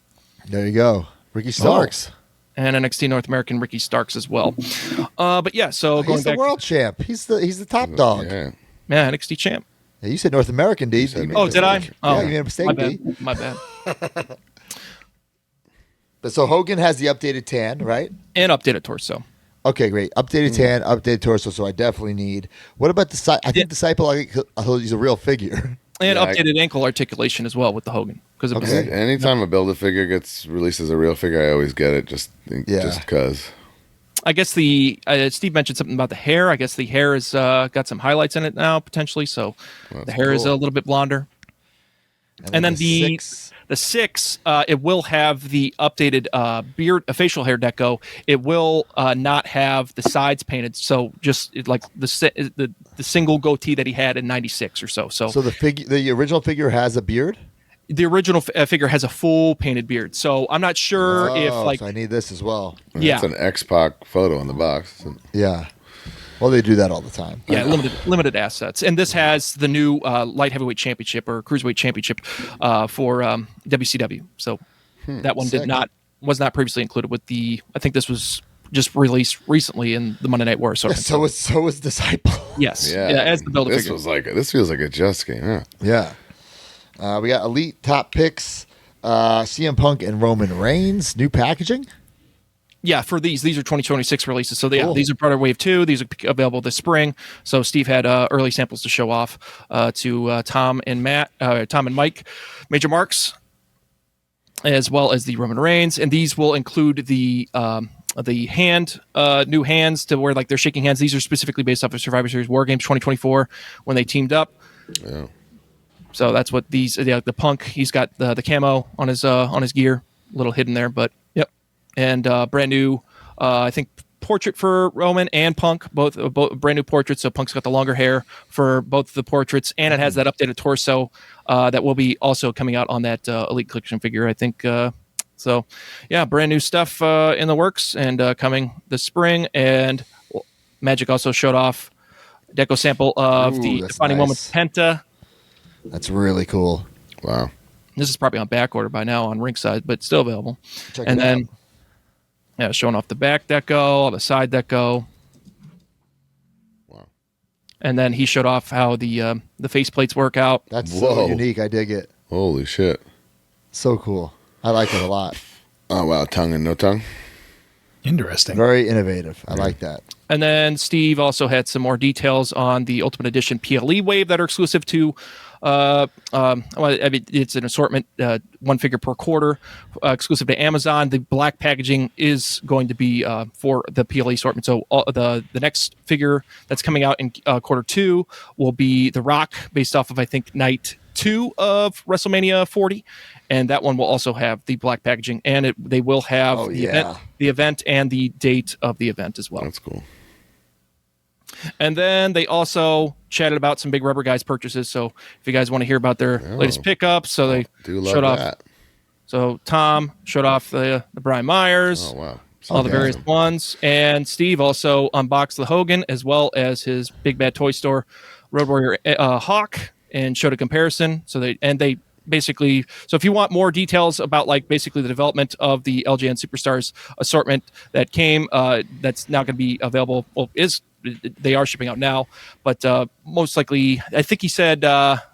there you go. Ricky Starks. And NXT North American Ricky Starks as well. But yeah, so going he's back, the world champ. He's the top dog. Yeah. yeah, NXT champ. Yeah, you said North American, D. Oh, did I? Oh, Yeah, you made a mistake, my D. bad. My bad. But so Hogan has the updated tan, right? And updated torso. Okay, great. Updated tan, updated torso. So I definitely need. What about the? I think Disciple. I thought he's a real figure. And Yeah, updated ankle articulation as well with the Hogan. Because it was Okay. Anytime a Build-A-Figure gets released as a real figure, I always get it just because. I guess the Steve mentioned something about the hair. I guess the hair has got some highlights in it now potentially, so the hair is a little bit blonder. And then the six, it will have the updated beard, facial hair deco. It will not have the sides painted, so just like the single goatee that he had in '96 or so. So the original figure has a beard. The original figure has a full painted beard. So I'm not sure if like so I need this as well. Yeah, it's an X-Pac photo in the box. Yeah. Well, they do that all the time. Yeah, limited assets, and this has the new light heavyweight championship or cruiserweight championship for WCW. So that one was not previously included with the. I think this was just released recently in the Monday Night War. So was Disciple. Yes, as the Build-A-Figure. This feels like a Just game. Huh? Yeah. We got Elite Top Picks, CM Punk and Roman Reigns, new packaging. Yeah, for these are 2026 releases. So these are part of Wave 2. These are available this spring. So Steve had early samples to show off to Tom and Mike, Major Marks, as well as the Roman Reigns. And these will include the hand, new hands to where like they're shaking hands. These are specifically based off of Survivor Series War Games 2024 when they teamed up. Yeah. So that's what these. The Punk, he's got the camo on his gear, a little hidden there, but yep. And brand new, I think portrait for Roman and Punk, both brand new portraits. So Punk's got the longer hair for both of the portraits, and it has that updated torso that will be also coming out on that Elite Collection figure, I think. So, yeah, brand new stuff in the works and coming this spring. And Magic also showed off deco sample of the Defining Moments Penta. That's really cool. Wow. This is probably on back order by now on Ringside, but still available. Check and it then, out. yeah, showing off the back deco, all the side deco. Wow. And then he showed off how the face plates work out. That's Whoa. so unique. I dig it. Holy shit. So cool. I like it a lot. Oh, wow. Tongue and no tongue? Interesting. Very innovative. I like that. And then Steve also had some more details on the Ultimate Edition PLE wave that are exclusive to. It's an assortment, one figure per quarter, exclusive to Amazon. The black packaging is going to be for the PLE assortment. So the next figure that's coming out in quarter 2 will be The Rock, based off of, I think, night 2 of WrestleMania 40, and that one will also have the black packaging, and they will have the event and the date of the event as well. That's cool. And then they also chatted about some Big Rubber Guys purchases. So if you guys want to hear about their latest pickups, so they showed off. So Tom showed off the Brian Myers, all the various ones, and Steve also unboxed the Hogan as well as his Big Bad Toy Store Road Warrior Hawk, and showed a comparison. So they basically, so if you want more details about like basically the development of the LJN Superstars assortment that came, that's now going to be available. Well, they are shipping out now, but most likely, I think he said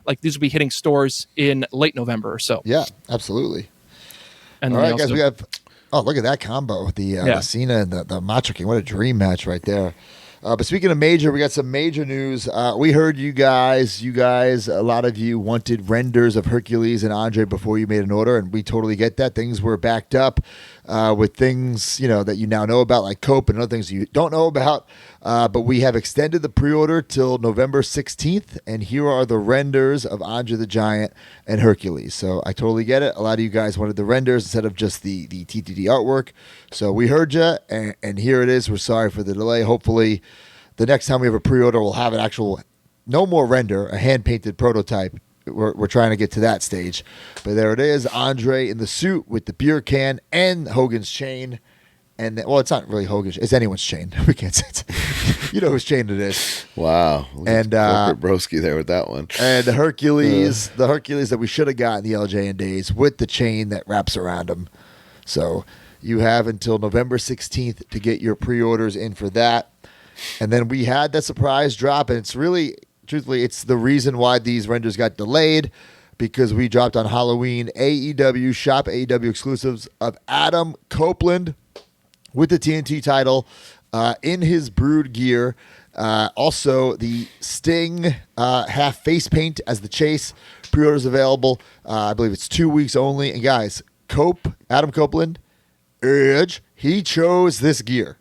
like these will be hitting stores in late November or so. Yeah, absolutely. And all right, guys, we have. Oh, look at that combo with the Cena and the Macho King. What a dream match right there. But speaking of major, we got some major news. We heard you guys, a lot of you wanted renders of Hercules and Andre before you made an order, and we totally get that. Things were backed up with things, that you now know about, like Cope and other things you don't know about. But we have extended the pre-order till November 16th, and here are the renders of Andre the Giant and Hercules. So I totally get it. A lot of you guys wanted the renders instead of just the TTD artwork. So we heard you, and here it is. We're sorry for the delay. Hopefully, the next time we have a pre-order, we'll have an actual, no more render, a hand-painted prototype. We're trying to get to that stage. But there it is, Andre in the suit with the beer can and Hogan's chain. And it's not really Hogan's. It's anyone's chain. We can't say it. You know whose chain it is. Wow. And Broski there with that one. And the Hercules that we should have gotten the LJN days with the chain that wraps around him. So you have until November 16th to get your pre-orders in for that. And then we had that surprise drop, and it's really, truthfully, it's the reason why these renders got delayed, because we dropped on Halloween AEW Shop AEW exclusives of Adam Copeland with the TNT title in his Brood gear. Also, the Sting half face paint as the chase. Pre-orders available. I believe it's 2 weeks only. And guys, Adam Copeland, Edge, he chose this gear.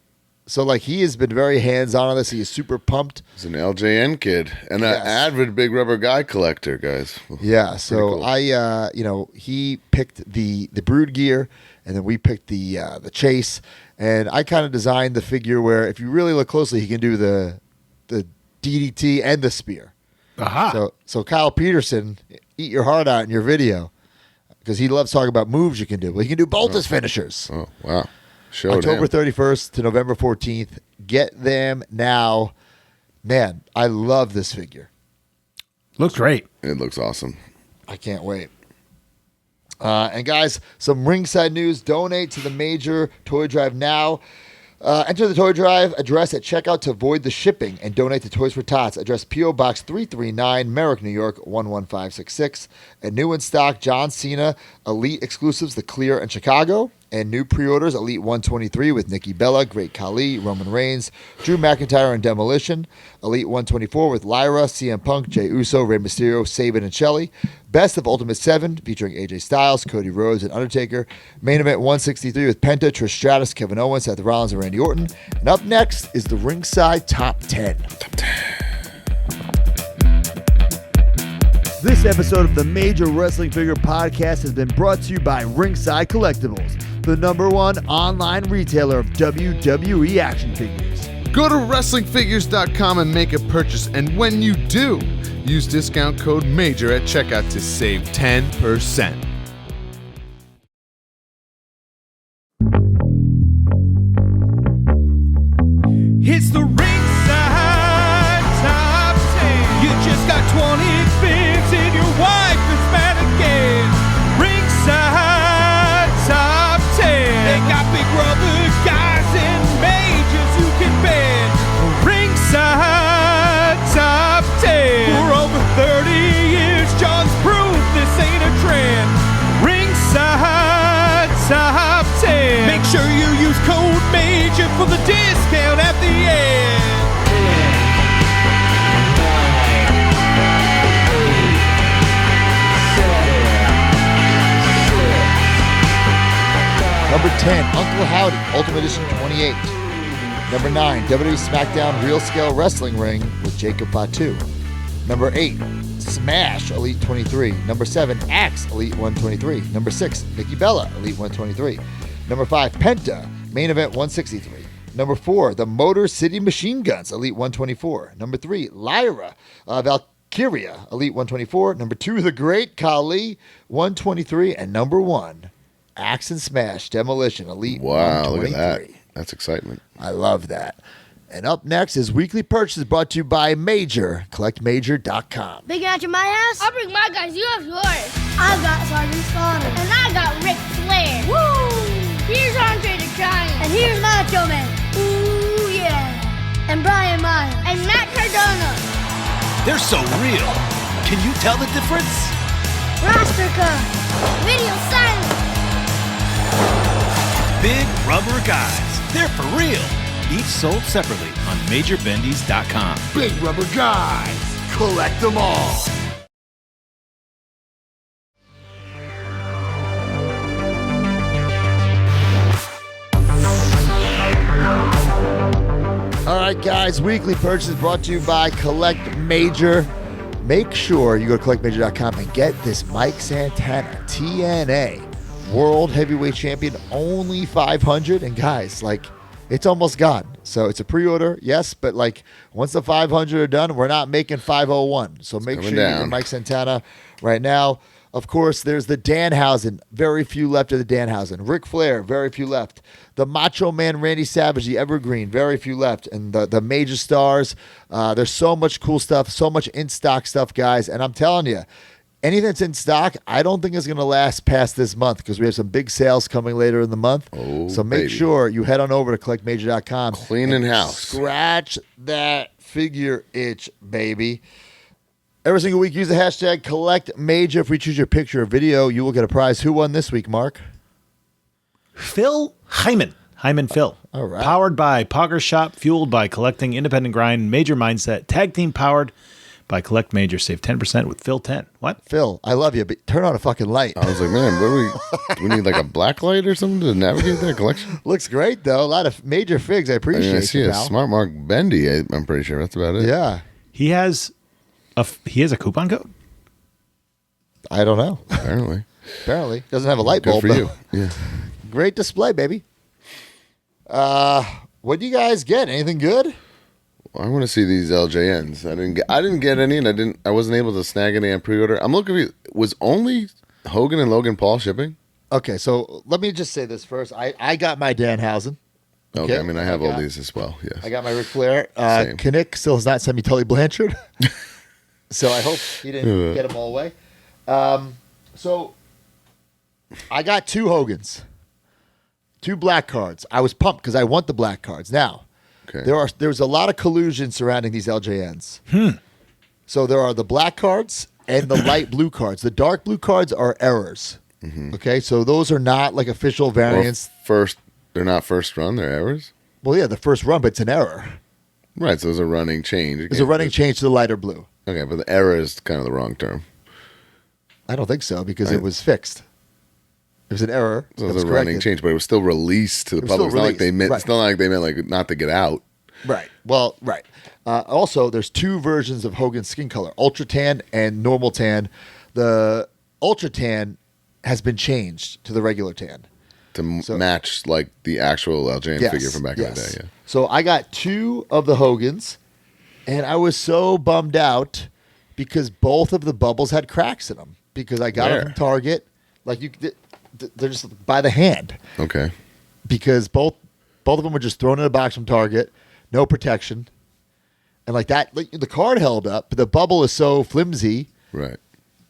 So, he has been very hands-on this. He is super pumped. He's an LJN kid and an avid Big Rubber Guy collector, guys. Yeah, so cool. he picked the Brood gear, and then we picked the chase. And I kind of designed the figure where, if you really look closely, he can do the DDT and the spear. Aha. So Kyle Peterson, eat your heart out in your video, because he loves talking about moves you can do. Well, he can do both his finishers. Oh, wow. October 31st to November 14th. Get them now. Man, I love this figure. Looks great. It looks awesome. I can't wait. And guys, some ringside news. Donate to the major toy drive now. Enter the toy drive address at checkout to avoid the shipping and donate to Toys for Tots. Address P.O. Box 339, Merrick, New York, 11566. And new in stock, John Cena Elite exclusives, The Clear and Chicago. And new pre-orders, Elite 123 with Nikki Bella, Great Khali, Roman Reigns, Drew McIntyre, and Demolition. Elite 124 with Lyra, CM Punk, Jey Uso, Rey Mysterio, Sabin, and Shelley. Best of Ultimate 7 featuring AJ Styles, Cody Rhodes, and Undertaker. Main Event 163 with Penta, Trish Stratus, Kevin Owens, Seth Rollins, and Randy Orton. And up next is the Ringside Top 10. This episode of the Major Wrestling Figure Podcast has been brought to you by Ringside Collectibles, the #1 online retailer of WWE action figures. Go to WrestlingFigures.com and make a purchase, and when you do, use discount code MAJOR at checkout to save 10%. It's the Ringside Top 10. You just got 20 spins and your wife is mad again. Ringside Top 10. They got big rubber guys and majors you can bet. Ringside Top 10. For over 30 years, John's proved this ain't a trend. Ringside Top 10. Make sure you use code MAJOR for the discount at the end. Number 10, Uncle Howdy, Ultimate Edition 28. Number 9, WWE SmackDown Real Scale Wrestling Ring with Jacob Fatu. Number 8, Smash Elite 23. Number 7, Axe Elite 123. Number 6, Nikki Bella Elite 123. Number 5, Penta Main Event 163. Number 4, the Motor City Machine Guns Elite 124. Number 3, Lyra Valkyria Elite 124. Number 2, the Great Khali 123. And number 1, Axe and Smash Demolition Elite Wow, 123. look at that. That's excitement. I love that. And up next is Weekly Purchase brought to you by Major. CollectMajor.com. Big match at my house? I'll bring my guys. You have yours. I've got Sergeant Slaughter. And I got Ric Flair. Woo! Here's Andre the Giant. And here's Macho Man. Ooh, yeah. And Brian Myers. And Matt Cardona. They're so real. Can you tell the difference? Roster Cuff. Video silence. Big rubber guys. They're for real. Each sold separately on MajorBendies.com. Big rubber guys. Collect them all. All right, guys. Weekly Purchase brought to you by Collect Major. Make sure you go to CollectMajor.com and get this Mike Santana TNA World Heavyweight Champion, only 500. And guys, like, it's almost gone. So it's a pre-order, yes, but like once the 500 are done, we're not making 501. So make sure you get Mike Santana right now. Of course, there's the Danhausen. Very few left of the Danhausen. Ric Flair, very few left. The Macho Man Randy Savage, the Evergreen, very few left. And the major stars, there's so much cool stuff, so much in-stock stuff, guys. And I'm telling you, anything that's in stock, I don't think is going to last past this month because we have some big sales coming later in the month. Oh, so make sure you head on over to CollectMajor.com. Cleaning house. Scratch that figure itch, baby. Every single week, use the hashtag CollectMajor. If we choose your picture or video, you will get a prize. Who won this week, Mark? Phil Hyman. Hyman Phil. All right. Powered by Pogger Shop, fueled by collecting, independent grind, major mindset, tag team powered by Collect Major. Save 10% with Phil 10. What? Phil, I love you, but turn on a fucking light. I was like, man, do we need like a black light or something to navigate that collection? Looks great, though. A lot of major figs. I appreciate I see you, a pal. Smart Mark Bendy. I'm pretty sure that's about it. Yeah. He has a coupon code? I don't know. Apparently. Apparently. Doesn't have a light Good bulb, for though. you. Yeah. Great display, baby. What do you guys get? Anything good? Well, I want to see these LJNs. I didn't get any, and I wasn't able to snag any on pre-order. I'm looking at was only Hogan and Logan Paul shipping? Okay, so let me just say this first. I got my Danhausen. Okay, I mean I have all these as well. Yes. I got my Ric Flair. Same. Kinnick still has not sent me Tully Blanchard. So I hope he didn't get them all away. So I got two Hogans. Two black cards. I was pumped because I want the black cards. Now, there's a lot of collusion surrounding these LJNs. So there are the black cards and the light blue cards. The dark blue cards are errors. Mm-hmm. Okay, so those are not like official variants. They're not first run, they're errors? Well, yeah, the first run, but it's an error. Right, so it's a running change. It's a running change to the lighter blue. Okay, but the error is kind of the wrong term. I don't think so because it was fixed. It was an error. So it was a running change, but it was still released to the public. It's not like they meant. Right. It's not like they meant like not to get out. Right. Well, right. Also, there's two versions of Hogan's skin color: ultra tan and normal tan. The ultra tan has been changed to the regular tan. to match like the actual LJN figure from back in the day. Yeah. So I got 2 of the Hogans, and I was so bummed out because both of the bubbles had cracks in them because I got them from Target. Like they're just by the hand. Okay. Because both of them were just thrown in a box from Target, no protection, and like that, like, the card held up, but the bubble is so flimsy, right,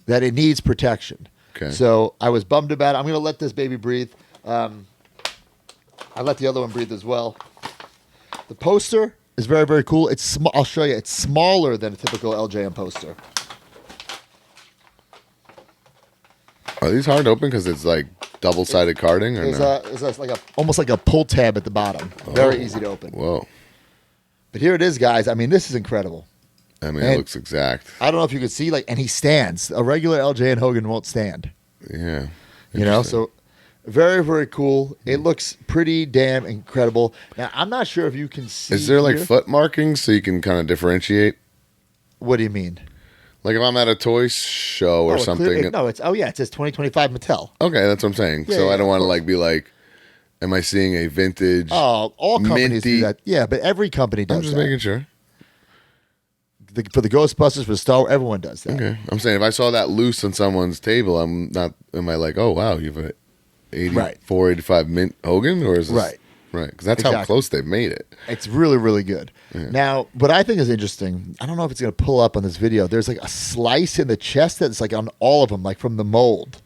that it needs protection. Okay. So I was bummed about it. I'm gonna let this baby breathe. I let the other one breathe as well. The poster is very, very cool. It's I'll show you. It's smaller than a typical LJN poster. Are these hard to open because it's like double-sided carding, or no? It's like almost like a pull tab at the bottom. Very easy to open. Whoa. But here it is, guys. I mean, this is incredible. I mean, it looks exact. I don't know if you can see, like, and he stands. A regular LJN Hogan won't stand. Yeah. You know, so very, very cool. It looks pretty damn incredible. Now, I'm not sure if you can see. Is there like here. foot markings so you can kind of differentiate? What do you mean? Like if I'm at a toy show or something. It says 2025 Mattel. Okay, that's what I'm saying. Yeah, so yeah, I don't want to of course. like be like, am I seeing a vintage? Oh, all companies minty? do that. Yeah, but every company does I'm just that. making sure. For the Ghostbusters, for the Star Wars, everyone does that. Okay, I'm saying if I saw that loose on someone's table, am I like, oh wow, you've a 84, 85 mint Hogan, or is this right? Because that's how close they've made it. It's really, really good. Yeah. Now, what I think is interesting, I don't know if it's going to pull up on this video. There's like a slice in the chest that's like on all of them, like from the mold,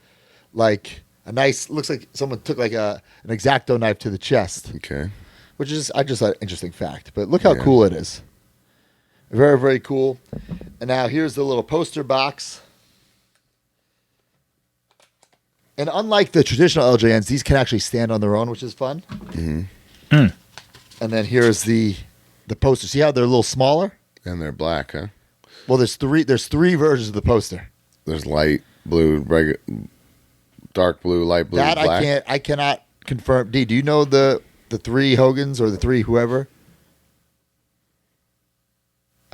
like a nice. Looks like someone took like an X-Acto knife to the chest. Okay, which is I just an interesting fact. But look how cool it is. Very, very cool. And now here's the little poster box. And unlike the traditional LJNs, these can actually stand on their own, which is fun. Mm-hmm. And then here's the poster. See how they're a little smaller? And they're black, huh? Well, there's three versions of the poster. There's light blue, dark blue, light blue, that black. I cannot confirm. D, do you know the 3 Hogans or the 3 whoever?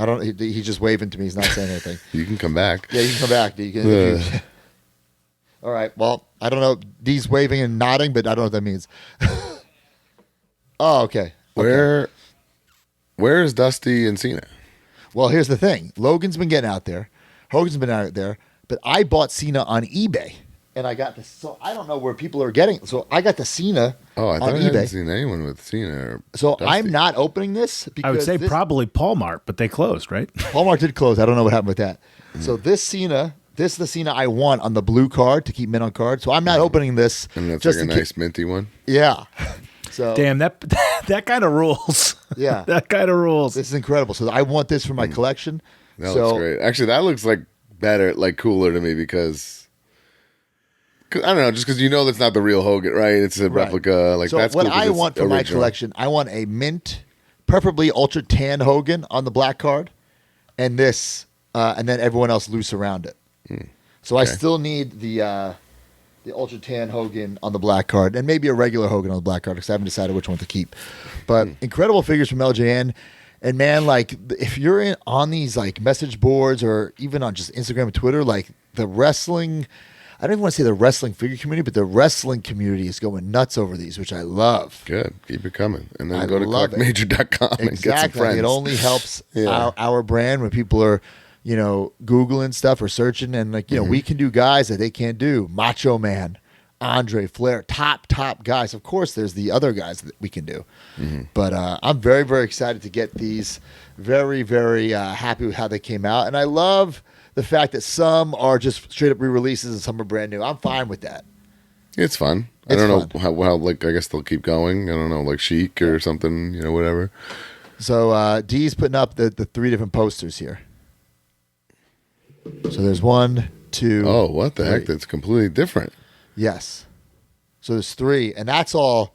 I don't. He's just waving to me. He's not saying anything. You can come back. Yeah, you can come back. D. All right. Well, I don't know. D's waving and nodding, but I don't know what that means. Oh, okay. Where is Dusty and Cena? Well, here's the thing. Logan's been getting out there. Hogan's been out there. But I bought Cena on eBay. And I got this. So I don't know where people are getting. So I got the Cena I thought on I eBay. hadn't seen anyone with Cena. Or So Dusty. I'm not opening this. Because I would say probably Paul Mart, but they closed, right? Walmart did close. I don't know what happened with that. So this Cena... This is the Cena I want on the blue card to keep mint on card. So I'm not opening this. And that's just like a nice minty one. Yeah. So Damn, that kind of rules. Yeah. That kind of rules. This is incredible. So I want this for my collection. That looks great. Actually, that looks like better, like cooler to me because I don't know, just because you know that's not the real Hogan, right? It's a replica. Like So that's what cool 'cause I it's want for my original. collection, I want a mint, preferably ultra tan Hogan on the black card, and this, and then everyone else loose around it. So I still need the ultra tan Hogan on the black card, and maybe a regular Hogan on the black card because I haven't decided which one to keep. But incredible figures from LJN, and man, like if you're on these like message boards or even on just Instagram and Twitter, like the wrestling. I don't even want to say the wrestling figure community, but the wrestling community is going nuts over these, which I love. Good. Keep it coming. And then I go to love it. clarkmajor.com and get some Exactly. friends. It only helps our brand when people are, Googling stuff or searching. And, we can do guys that they can't do. Macho Man, Andre, Flair, top guys. Of course, there's the other guys that we can do. But I'm very, very excited to get these. Very, very happy with how they came out. And I love the fact that some are just straight up re-releases and some are brand new. I'm fine with that. It's fun. I don't know how like I guess they'll keep going. I don't know, like Chic or something, whatever. So D's putting up the 3 different posters here. So there's 1, 2. Oh, what the 3. heck? That's completely different. Yes. So there's 3, and that's all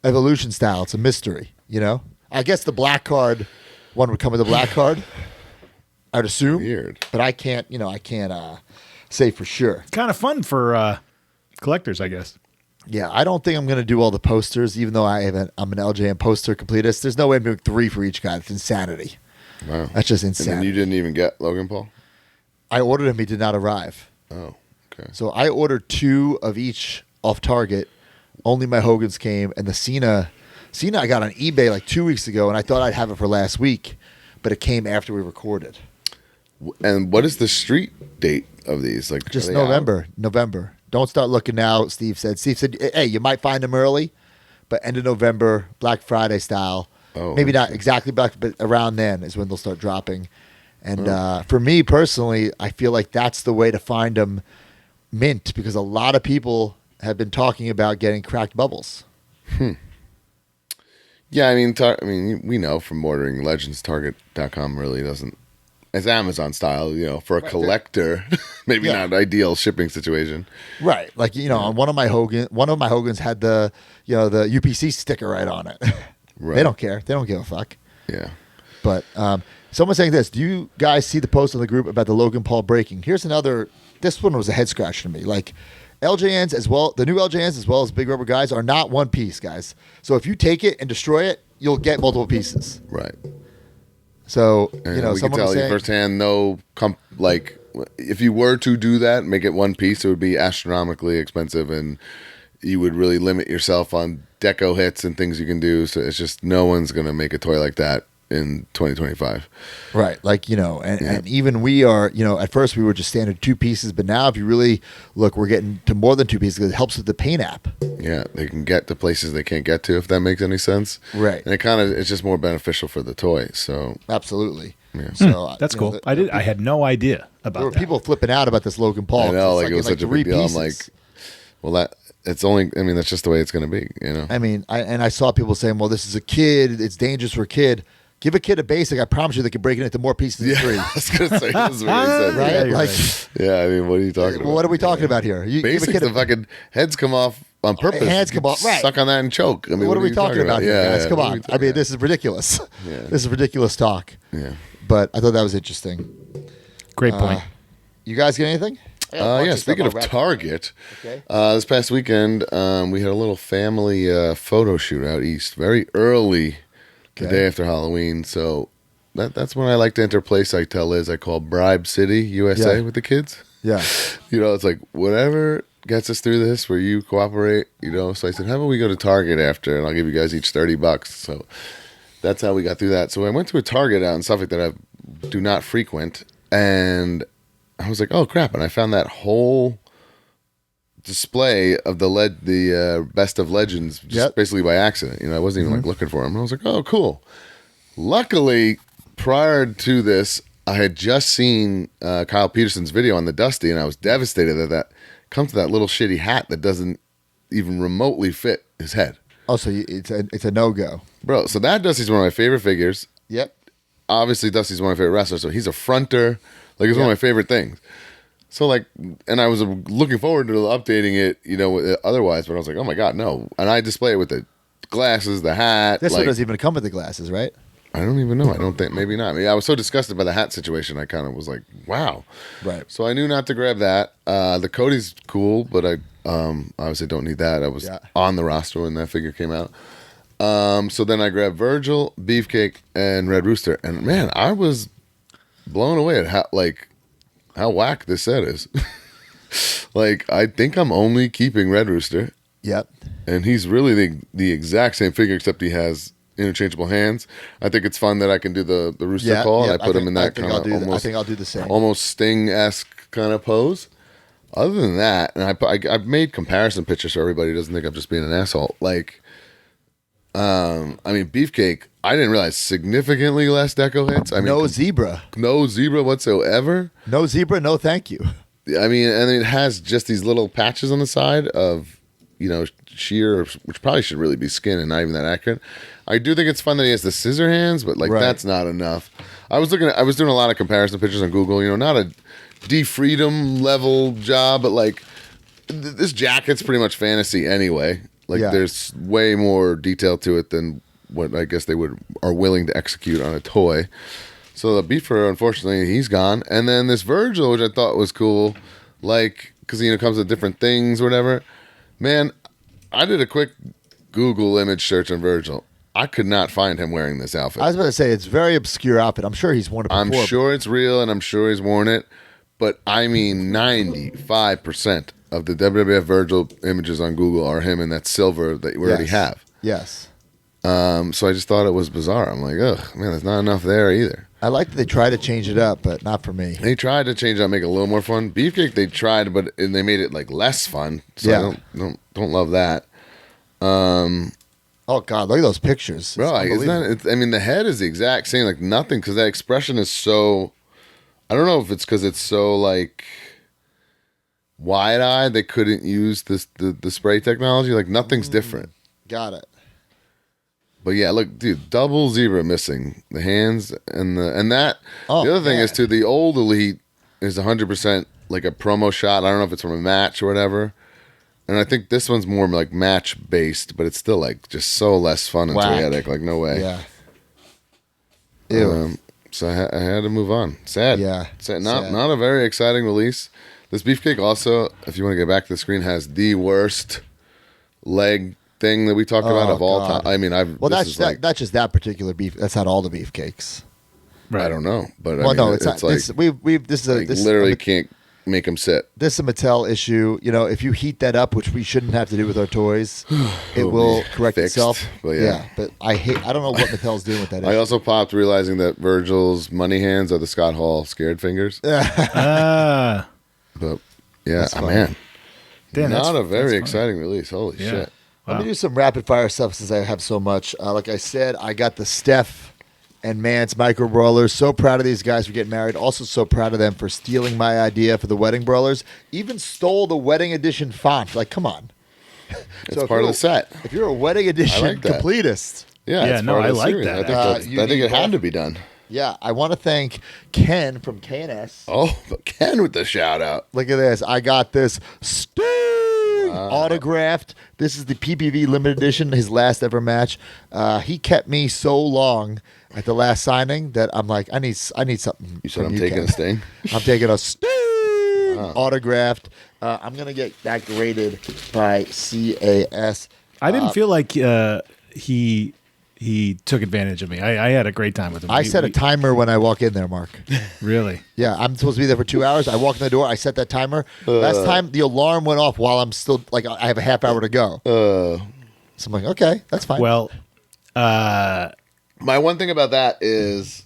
evolution style. It's a mystery, I guess the black card one would come with the black card. I'd assume. Weird. But I can't, say for sure. Kind of fun for collectors, I guess. Yeah, I don't think I'm going to do all the posters, even though I'm an LJN poster completist. There's no way I'm doing 3 for each guy. It's insanity. Wow. That's just And insanity. then you didn't even get Logan Paul? I ordered him. He did not arrive. Oh, okay. So I ordered 2 of each off Target. Only My Hogan's came, and the Cena I got on eBay like 2 weeks ago, and I thought I'd have it for last week, but it came after we recorded. And what is the street date of these? Like Just are they November. November. Don't start looking now, Steve said. Steve said, hey, you might find them early, but end of November, Black Friday style. Oh, maybe not exactly Black, but around then is when they'll start dropping. And for me personally, I feel like that's the way to find them mint, because a lot of people have been talking about getting cracked bubbles. Yeah, I mean, we know from ordering Legends, Target.com really doesn't. It's Amazon style, for a collector, maybe not ideal shipping situation. Right, like on one of my Hogans had the the UPC sticker right on it. Right. They don't care. They don't give a fuck. Yeah. But someone's saying this. Do you guys see the post on the group about the Logan Paul breaking? Here's another. This one was a head scratcher to me. Like LJNs as well, the new LJNs as well as Big Rubber guys are not one piece, guys. So if you take it and destroy it, you'll get multiple pieces. Right. So And we can someone tell was you saying, firsthand, if you were to do that, make it one piece, it would be astronomically expensive, and you would really limit yourself on deco hits and things you can do. So it's just no one's going to make a toy like that in 2025. right? Like and even we are. At first we were just standard 2 pieces, but now if you really look, we're getting to more than 2 pieces because it helps with the paint app. Yeah, they can get to places they can't get to, if that makes any sense. Right. And it's just more beneficial for the toy. So Absolutely. Yeah. So That's cool. I had no idea about There were that. people flipping out about this Logan Paul. I know, It's it was such a big deal. I'm like, well, that's just the way it's going to be, I mean, I saw people saying, well, this is a kid. It's dangerous for a kid. Give a kid a basic. I promise you they can break it into more pieces than 3. I was going to say, this is what he said. Right? you're Like, Yeah, I mean, what are you talking about? well, what are we talking about here? You give a Basics, kid the fucking heads come off on purpose. Hands come off, right. Suck on that and choke. I mean, what are we talking about here, guys? Come what are on. we I talking mean, about? this is ridiculous. Yeah. This is ridiculous talk. Yeah. But I thought that was interesting. Great point. You guys get anything? Yeah, speaking of Target, Okay. this past weekend, we had a little family photo shoot out east, very early, the Okay. day after Halloween. So that's when I like to enter a place I tell Liz I call Bribe City, USA, Yeah. with the kids. Yeah. It's like, whatever gets us through this, where you cooperate, So I said, how about we go to Target after, and I'll give you guys each $30. So that's how we got through that. So I went to a Target out in Suffolk that I do not frequent, and I was like, oh crap! And I found that whole display of the best of Legends just basically by accident. I wasn't even like looking for them. I was like, oh cool. Luckily, prior to this, I had just seen Kyle Peterson's video on the Dusty, and I was devastated that comes to that little shitty hat that doesn't even remotely fit his head. Oh, so it's a no-go. Bro, so that Dusty's one of my favorite figures. Yep. Obviously, Dusty's one of my favorite wrestlers, so he's a fronter. Like, it's one of my favorite things. So, and I was looking forward to updating it, otherwise, but I was like, oh my God, no. And I display it with the glasses, the hat. This one doesn't even come with the glasses, right? I don't even know. I don't think, maybe not. I was so disgusted by the hat situation, I kind of was like, wow. Right. So I knew not to grab that. The Cody's cool, but I obviously don't need that. I was on the roster when that figure came out. So then I grabbed Virgil, Beefcake, and Red Rooster. And man, I was blown away at how whack this set is. I think I'm only keeping Red Rooster. Yep. And he's really the exact same figure, except he has interchangeable hands. I think it's fun that I can do the rooster call, and I put him in that kind of almost. I think I'll do the same. Almost Sting-esque kind of pose. Other than that, and I've made comparison pictures so everybody doesn't think I'm just being an asshole. Beefcake, I didn't realize significantly less deco hits. No zebra. No zebra whatsoever. No zebra, no thank you. And it has just these little patches on the side of, sheer, which probably should really be skin and not even that accurate. I do think it's fun that he has the scissor hands, but that's not enough. I was doing a lot of comparison pictures on Google, not a D-Freedom level job, but this jacket's pretty much fantasy anyway. There's way more detail to it than what I guess they are willing to execute on a toy. So the Beefer, unfortunately, he's gone. And then this Virgil, which I thought was cool, because it comes with different things or whatever. Man, I did a quick Google image search on Virgil. I could not find him wearing this outfit. I was about to say, it's a very obscure outfit. I'm sure he's worn it before. I'm sure it's real, and I'm sure he's worn it. But 95%, of the WWF Virgil images on Google are him in that silver that we already have. Yes. So I just thought it was bizarre. I'm like, ugh, man, there's not enough there either. I like that they try to change it up, but not for me. They tried to change it up, make it a little more fun. Beefcake, they tried, but they made it like less fun. So Yeah. I don't love that. Oh God, look at those pictures. Bro, It's unbelievable. I mean, the head is the exact same, like nothing, because that expression is so. I don't know if it's because it's so like wide-eyed. They couldn't use the spray technology. Like nothing's different. Got it. But yeah, look, dude, double zebra missing the hands and that. Oh, the other thing man. is too, the old Elite is 100% like a promo shot. I don't know if it's from a match or whatever. And I think this one's more like match based, but it's still like just so less fun and Whack. toyetic. Like no way. Yeah. Ew. So I had to move on. Sad. Yeah, Sad. sad. Not a very exciting release. This Beefcake also, if you want to get back to the screen, has the worst leg thing that we talked about of all God. time. I mean, Well, this is like, that's just that particular beef. That's not all the beefcakes. Right. I don't know, but Well, I mean, no, it's not. like This, this is a like this literally is a, can't make them sit. this is a Mattel issue. You know, if you heat that up, which we shouldn't have to do with our toys, it It'll will be correct fixed, itself. but yeah. But I don't know what Mattel's doing with that. I issue. also popped realizing that Virgil's money hands are the Scott Hall scared fingers. Ah, But yeah, That's funny. man, damn, not a very that's funny. exciting release. Holy Yeah. shit! Let Wow. me do some rapid fire stuff since I have so much. Like I said, I got the Steph and Mance micro brawlers. So proud of these guys for getting married. Also, so proud of them for stealing my idea for the wedding brawlers. Even stole the wedding edition font. Like, come on. It's if part you're of the set. If you're a wedding edition like that. completist, Yeah, Yeah, it's no, part of I the like series. that. I you think need it had both. to be done. yeah, I want to thank Ken from KNS. Oh, but Ken with the shout out. Look at this. I got this Sting autographed. This is the PPV limited edition, his last ever match. He kept me so long at the last signing that I'm like, I need something. You said from I'm taking Ken. a sting. I'm taking a Sting autographed. I'm gonna get that graded by CAS. I didn't feel like he took advantage of me. I had a great time with him. I set a timer when I walk in there, Mark. Really? Yeah, I'm supposed to be there for 2 hours. I walk in the door. I set that timer. Last time, the alarm went off while I'm still like I have a half hour to go. So I'm like, okay, that's fine. Well, My one thing about that is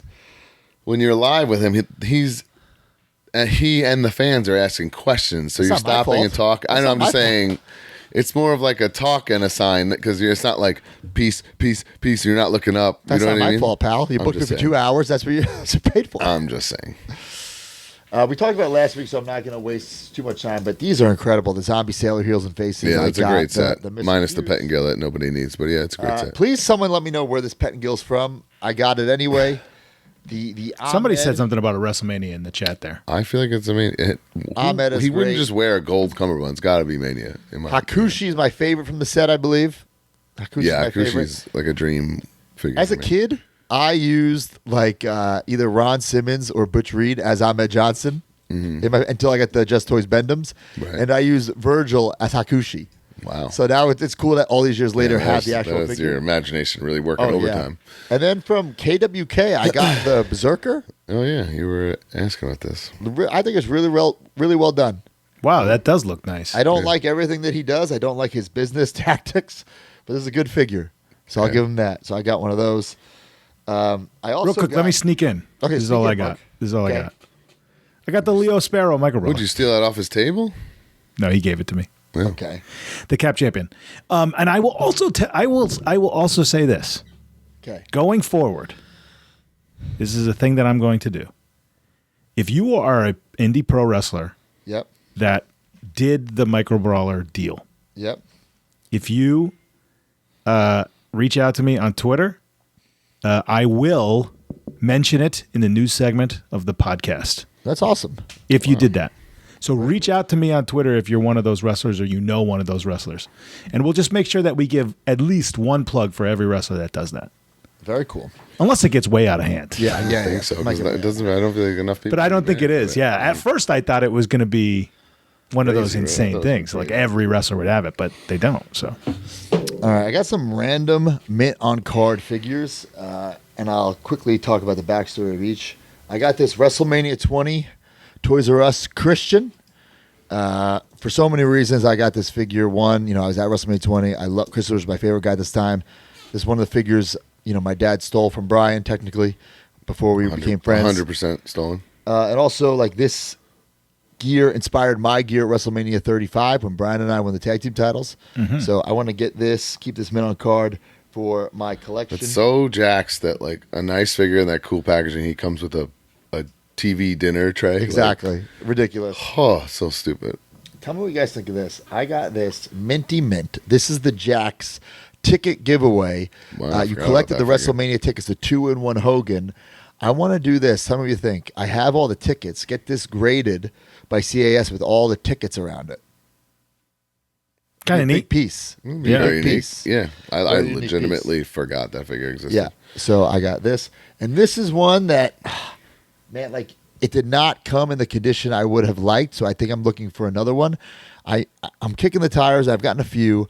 when you're live with him, he and the fans are asking questions, so It's you're not my stopping fault. and talk. I It's know. not I'm my just fault. saying, it's more of like a talk and a sign because it's not like peace. You're not looking up. that's you know not what I my mean? fault, pal. You I'm booked me just for saying. 2 hours. That's what you're paid for. I'm just saying. We talked about it last week, so I'm not going to waste too much time. But these are incredible. The zombie sailor heels and faces. Yeah, I it's a got great set. Mr. Minus the Hughes. pet and gill that nobody needs, but yeah, it's a great set. Please, someone let me know where this pet and gill's from. I got it anyway. The somebody Ahmed- said something about a WrestleMania in the chat there. I feel like it's Ahmed is he wouldn't great. just wear a gold cummerbund. It's got to be Mania. In my Hakushi is my favorite from the set, I believe. Hakushi's yeah, my favorite. Hakushi's like a dream figure. As for a me. kid, I used like either Ron Simmons or Butch Reed as Ahmed Johnson until I got the Just Toys Bendums, Mm-hmm. Right. and I used Virgil as Hakushi. Wow. So now it's cool that all these years later have the actual that's figure. your imagination really working Oh, overtime. yeah. And then from KWK, I got the Berserker. Oh yeah, you were asking about this. I think it's really well done. Wow, that does look nice. I don't like everything that he does. I don't like his business tactics, but this is a good figure. So I'll Okay. give him that. So I got one of those. I also Real quick, got, let me sneak in. Okay, this is sneak all in, I got. Mark. This is all Okay. I got. I got the Leo Sparrow micro Would brawler. you steal that off his table? No, he gave it to me. Yeah. Okay. The Cap Champion. And I will also I will also say this. Okay. Going forward, this is a thing that I'm going to do. If you are an indie pro wrestler Yep. that did the micro brawler deal, Yep. if you reach out to me on Twitter, I will mention it in the news segment of the podcast. That's awesome. If you did that. So reach out to me on Twitter if you're one of those wrestlers or you know one of those wrestlers. And we'll just make sure that we give at least one plug for every wrestler that does that. Very cool. Unless it gets way out of hand. Yeah. I Yeah. think so. Might 'cause get- it doesn't. I don't feel like enough people. But I don't think it do is. Yeah. At first I thought it was going to be one of those Crazy, right? insane Those things. are Like crazy. every wrestler would have it, but they don't. So All right. I got some random mint on card figures, and I'll quickly talk about the backstory of each. I got this WrestleMania 20 Toys R Us Christian. For so many reasons, I got this figure. One, I was at WrestleMania 20. I love Chris was my favorite guy this time. This is one of the figures, my dad stole from Brian, technically, before we became friends. 100% stolen. And also, like, this gear inspired my gear at WrestleMania 35 when Brian and I won the tag team titles. So I want to get this, keep this mint on card for my collection. It's so jaxed that, like, a nice figure in that cool packaging, he comes with a TV dinner tray. Exactly. Ridiculous. Oh, so stupid. Tell me what you guys think of this. I got this minty mint. This is the Jax ticket giveaway. Wow, I You forgot collected the about that figure. WrestleMania tickets, the 2-in-1 Hogan. I want to do this. Tell me what you think. I have all the tickets. Get this graded by CAS with all the tickets around it. Kind of Big neat. piece. Yeah, Big very unique. piece. Yeah, I Very unique legitimately forgot that figure existed. Yeah. So I got this. And this is one that, man, like, it did not come in the condition I would have liked. So I think I'm looking for another one. I'm kicking the tires. I've gotten a few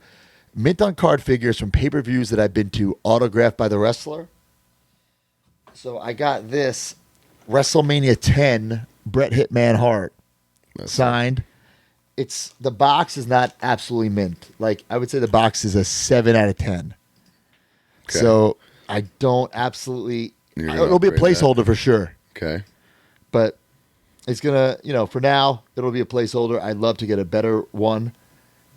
mint on card figures from pay-per-views that I've been to, autographed by the wrestler. So I got this WrestleMania 10 Bret Hitman Hart signed. It's the box is not absolutely mint. Like, I would say the box is a 7 out of 10. Okay. So I don't absolutely. You're gonna It'll be a upgrade that. placeholder for sure. Okay. But it's gonna, for now, it'll be a placeholder. I'd love to get a better one.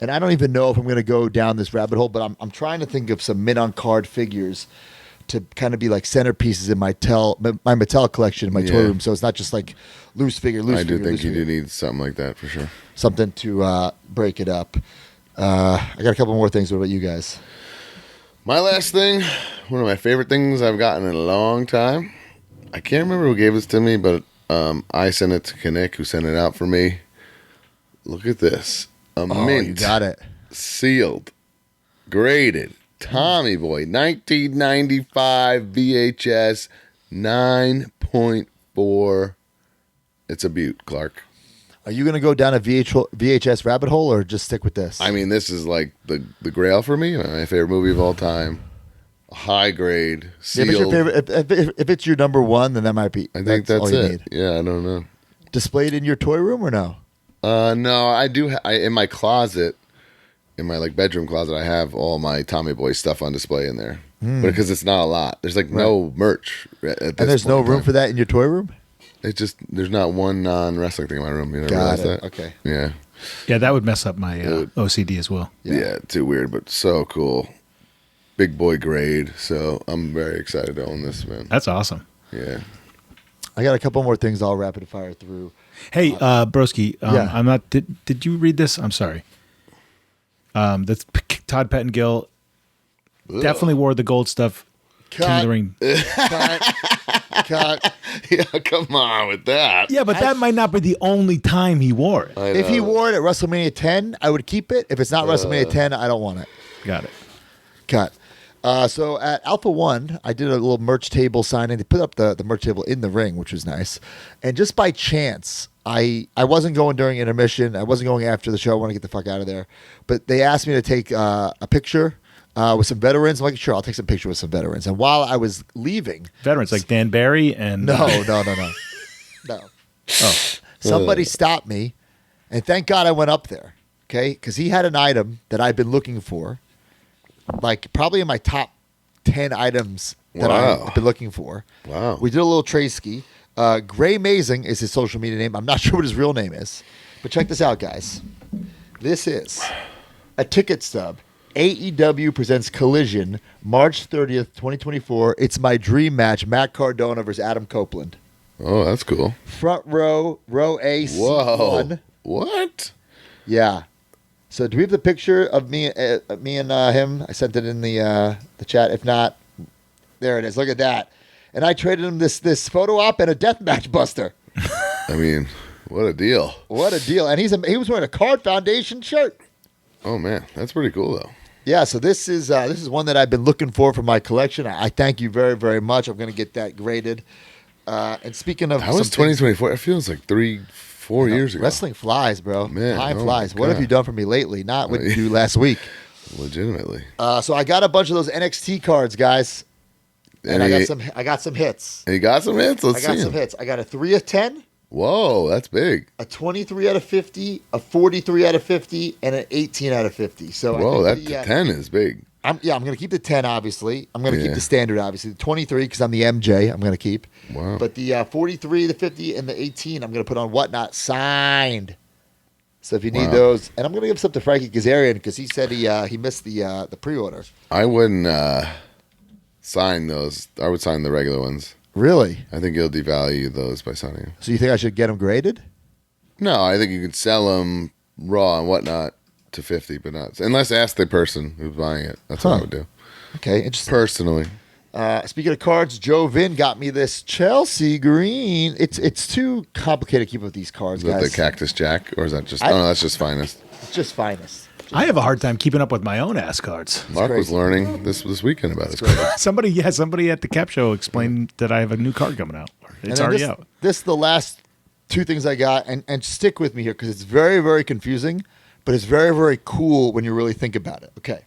And I don't even know if I'm gonna go down this rabbit hole, but I'm trying to think of some mint on card figures to kind of be like centerpieces in my Mattel collection in my toy room. So it's not just like loose figure. I do think you do need something like that for sure. Something to break it up. I got a couple more things. What about you guys? My last thing, one of my favorite things I've gotten in a long time. I can't remember who gave this to me, but I sent it to Kinnick, who sent it out for me. Look at this. Mint. You got it. Sealed. Graded. Tommy Boy. 1995 VHS 9.4. It's a beaut, Clark. Are you going to go down a VHS rabbit hole or just stick with this? I mean, this is like the grail for me. My favorite movie of all time. High grade, sealed. If it's your favorite, if it's your number one, then that might be. I think that's all you it. need. Yeah, I don't know. Displayed in your toy room or no? No, I do. In my closet, in my bedroom closet, I have all my Tommy Boy stuff on display in there. But because it's not a lot, there's no merch. And there's no room for that in your toy room? It's just there's not one non-wrestling thing in my room. You never Got realized it. that? Okay. Yeah. Yeah, that would mess up my OCD as well. Yeah, too weird, but so cool. Big boy grade. So I'm very excited to own this, man. That's awesome. Yeah. I got a couple more things I'll rapid fire through. Hey, Broski, yeah. I'm not. Did you read this? I'm sorry. That's Todd Pettengill. Definitely wore the gold stuff. King of the Ring. Cut. Yeah, come on with that. Yeah, but that might not be the only time he wore it. If he wore it at WrestleMania 10, I would keep it. If it's not WrestleMania 10, I don't want it. Got it. Cut. So at Alpha One, I did a little merch table signing. They put up the merch table in the ring, which was nice. And just by chance, I wasn't going during intermission. I wasn't going after the show. I want to get the fuck out of there. But they asked me to take a picture with some veterans. I'm like, sure, I'll take some picture with some veterans. And while I was leaving, Veterans like Dan Barry and no. Somebody stopped me, and thank God I went up there. Okay, because he had an item that I've been looking for, like probably in my top 10 items that I've been looking for. Wow. We did a little tray ski. Gray Amazing is his social media name. I'm not sure what his real name is, but check this out, guys. This is a ticket stub. AEW presents Collision, March 30th, 2024. It's my dream match, Matt Cardona versus Adam Copeland. Oh, that's cool. Front row A, Whoa. C1. What? Yeah. So do we have the picture of me and him? I sent it in the chat. If not, there it is. Look at that. And I traded him this photo op and a deathmatch buster. I mean, what a deal. What a deal. And he was wearing a Card Foundation shirt. Oh, man. That's pretty cool, though. Yeah, so this is one that I've been looking for my collection. I thank you very, very much. I'm going to get that graded. And speaking of... That was 2024. It feels like 3-4 years ago. Wrestling flies, bro. Man, Time oh flies. my What have God. you done for me lately? Not what you do last week. Legitimately. So I got a bunch of those NXT cards, guys. And I got some hits. And you got some hits? Let's I got see some 'em. hits. I got a 3 of 10 Whoa, that's big. A 23 out of 50, a 43 out of 50, and an 18 out of 50. So Whoa, I that think 10 is big. I'm going to keep the 10, obviously. I'm going to keep the standard, obviously. The 23, because I'm the MJ, I'm going to keep. Wow. But the 43, the 50, and the 18, I'm going to put on Whatnot signed. So if you need those, and I'm going to give some to Frankie Kazarian because he said he missed the pre-order. I wouldn't sign those. I would sign the regular ones. Really? I think you'll devalue those by signing them. So you think I should get them graded? No, I think you could sell them raw and whatnot to 50, but not unless ask the person who's buying it. That's what I would do. Okay, interesting. Personally. Speaking of cards, Joe Vin got me this Chelsea green. It's too complicated to keep up with these cards, Is that guys. the Cactus Jack, or is that just? No, that's just finest. It's just finest. I have a hard time keeping up with my own ass cards. Mark was learning this weekend about his cards. Somebody at the Cap Show explained that I have a new card coming out. It's already out. This is the last two things I got, and stick with me here because it's very, very confusing, but it's very, very cool when you really think about it. Okay.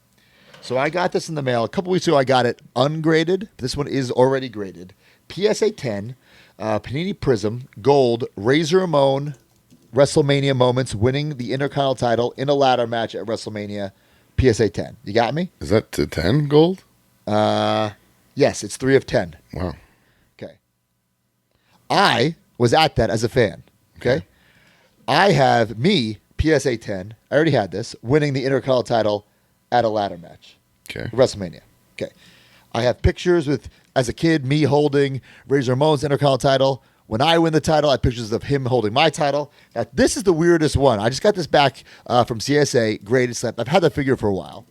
So I got this in the mail. A couple weeks ago, I got it ungraded. This one is already graded. PSA 10, Panini Prism, Gold, Razor Ramon, WrestleMania moments, winning the Intercontinental title in a ladder match at WrestleMania, PSA 10. You got me? Is that to 10 gold? Yes, it's 3 of 10. Wow. Okay. I was at that as a fan. Okay. I have me, PSA 10, I already had this, winning the Intercontinental title at a ladder match. Okay. WrestleMania. Okay. I have pictures with, as a kid, me holding Razor Ramon's Intercontinental title. When I win the title, I have pictures of him holding my title. Now, this is the weirdest one. I just got this back from CSA, graded, slammed. I've had that figure for a while,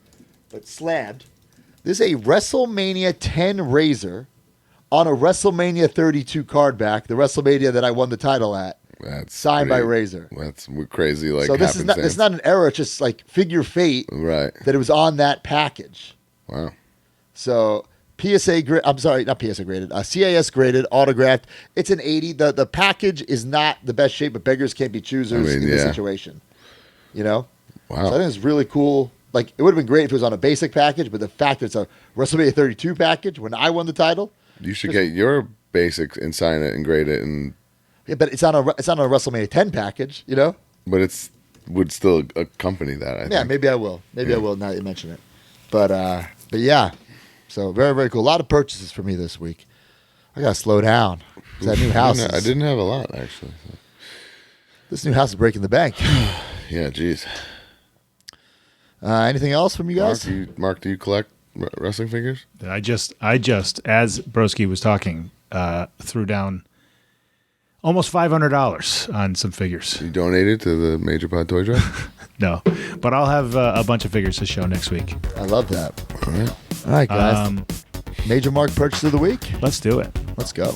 but slammed. This is a WrestleMania 10 Razor on a WrestleMania 32 card back, the WrestleMania that I won the title at. That's signed by Razor. That's crazy. Like, so this is not, it's not an error. It's just like figure fate, right? That it was on that package. Wow. So PSA graded. I'm sorry, not PSA graded. CAS graded, autographed. It's an 80. The package is not the best shape, but beggars can't be choosers in this situation. You know. Wow. So I think it's really cool. Like, it would have been great if it was on a basic package, but the fact that it's a WrestleMania 32 package when I won the title. You should get your basics and sign it and grade it and. Yeah, but it's on a WrestleMania 10 package, you know. But it's would still accompany that. I think. Maybe I will. Maybe I will now that you mention it. But yeah. So very, very cool. A lot of purchases for me this week. I gotta slow down. That new house. I didn't have a lot actually. So. This new house is breaking the bank. Yeah, geez. Anything else from you guys? Mark, do you collect wrestling figures? I just, as Broski was talking, threw down almost $500 on some figures. You donated to the Major Pod Toy Drive? No, but I'll have a bunch of figures to show next week. I love that. All right, guys. Major Mark purchase of the week. Let's do it. Let's go.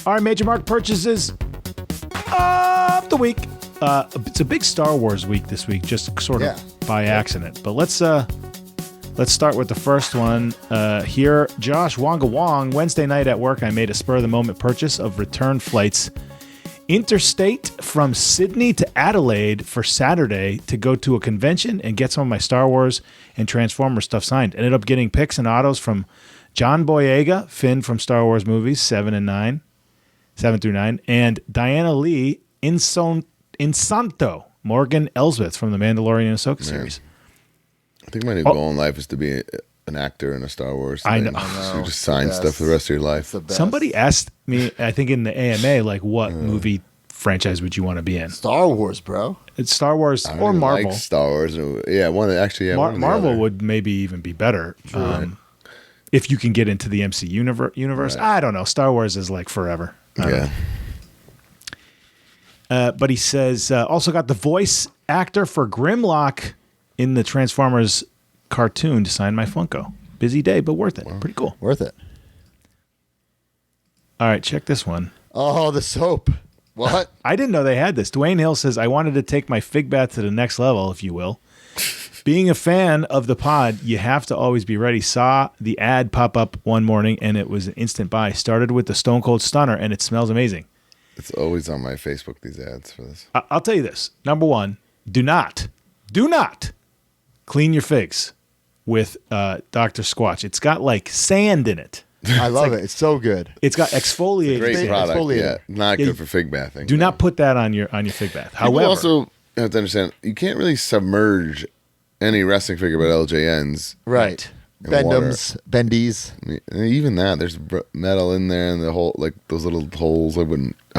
All right, Major Mark purchases of the week. It's a big Star Wars week this week, just sort of by accident. But let's start with the first one here. Josh Wonga Wong. Wednesday night at work, I made a spur-of-the-moment purchase of return flights interstate from Sydney to Adelaide for Saturday to go to a convention and get some of my Star Wars and Transformer stuff signed. Ended up getting pics and autos from John Boyega, Finn from Star Wars movies 7 through 9, and Diana Lee Insanto, Morgan Elsbeth from the Mandalorian and Ahsoka series. I think my new goal in life is to be an actor in a Star Wars thing. I know. So you just sign stuff for the rest of your life. Somebody asked me, I think in the AMA, like, what movie franchise would you want to be in? Star Wars, bro. It's Star Wars or Marvel. Like Star Wars. Yeah, one of Marvel would maybe even be better. If you can get into the MC universe. Right. I don't know. Star Wars is like forever. Yeah. But he says, also got the voice actor for Grimlock in the Transformers cartoon to sign my Funko. Busy day, but worth it. Wow. Pretty cool. Worth it. All right, check this one. Oh, the soap. What? I didn't know they had this. Dwayne Hill says, I wanted to take my fig bath to the next level, if you will. Being a fan of the pod, you have to always be ready. Saw the ad pop up one morning, and it was an instant buy. Started with the Stone Cold Stunner, and it smells amazing. It's always on my Facebook, these ads for this. I'll tell you this. Number one, do not clean your figs. with Dr. Squatch. It's got like sand in it. I love it. It's so good. It's got exfoliated Great sand. product. exfoliator. Yeah, not Yeah, good for fig bathing. Do not put that on your fig bath. People However, also have to understand you can't really submerge any wrestling figure but LJNs. Right. And water. Bendums, bendies. Even that, there's metal in there and the whole like those little holes. I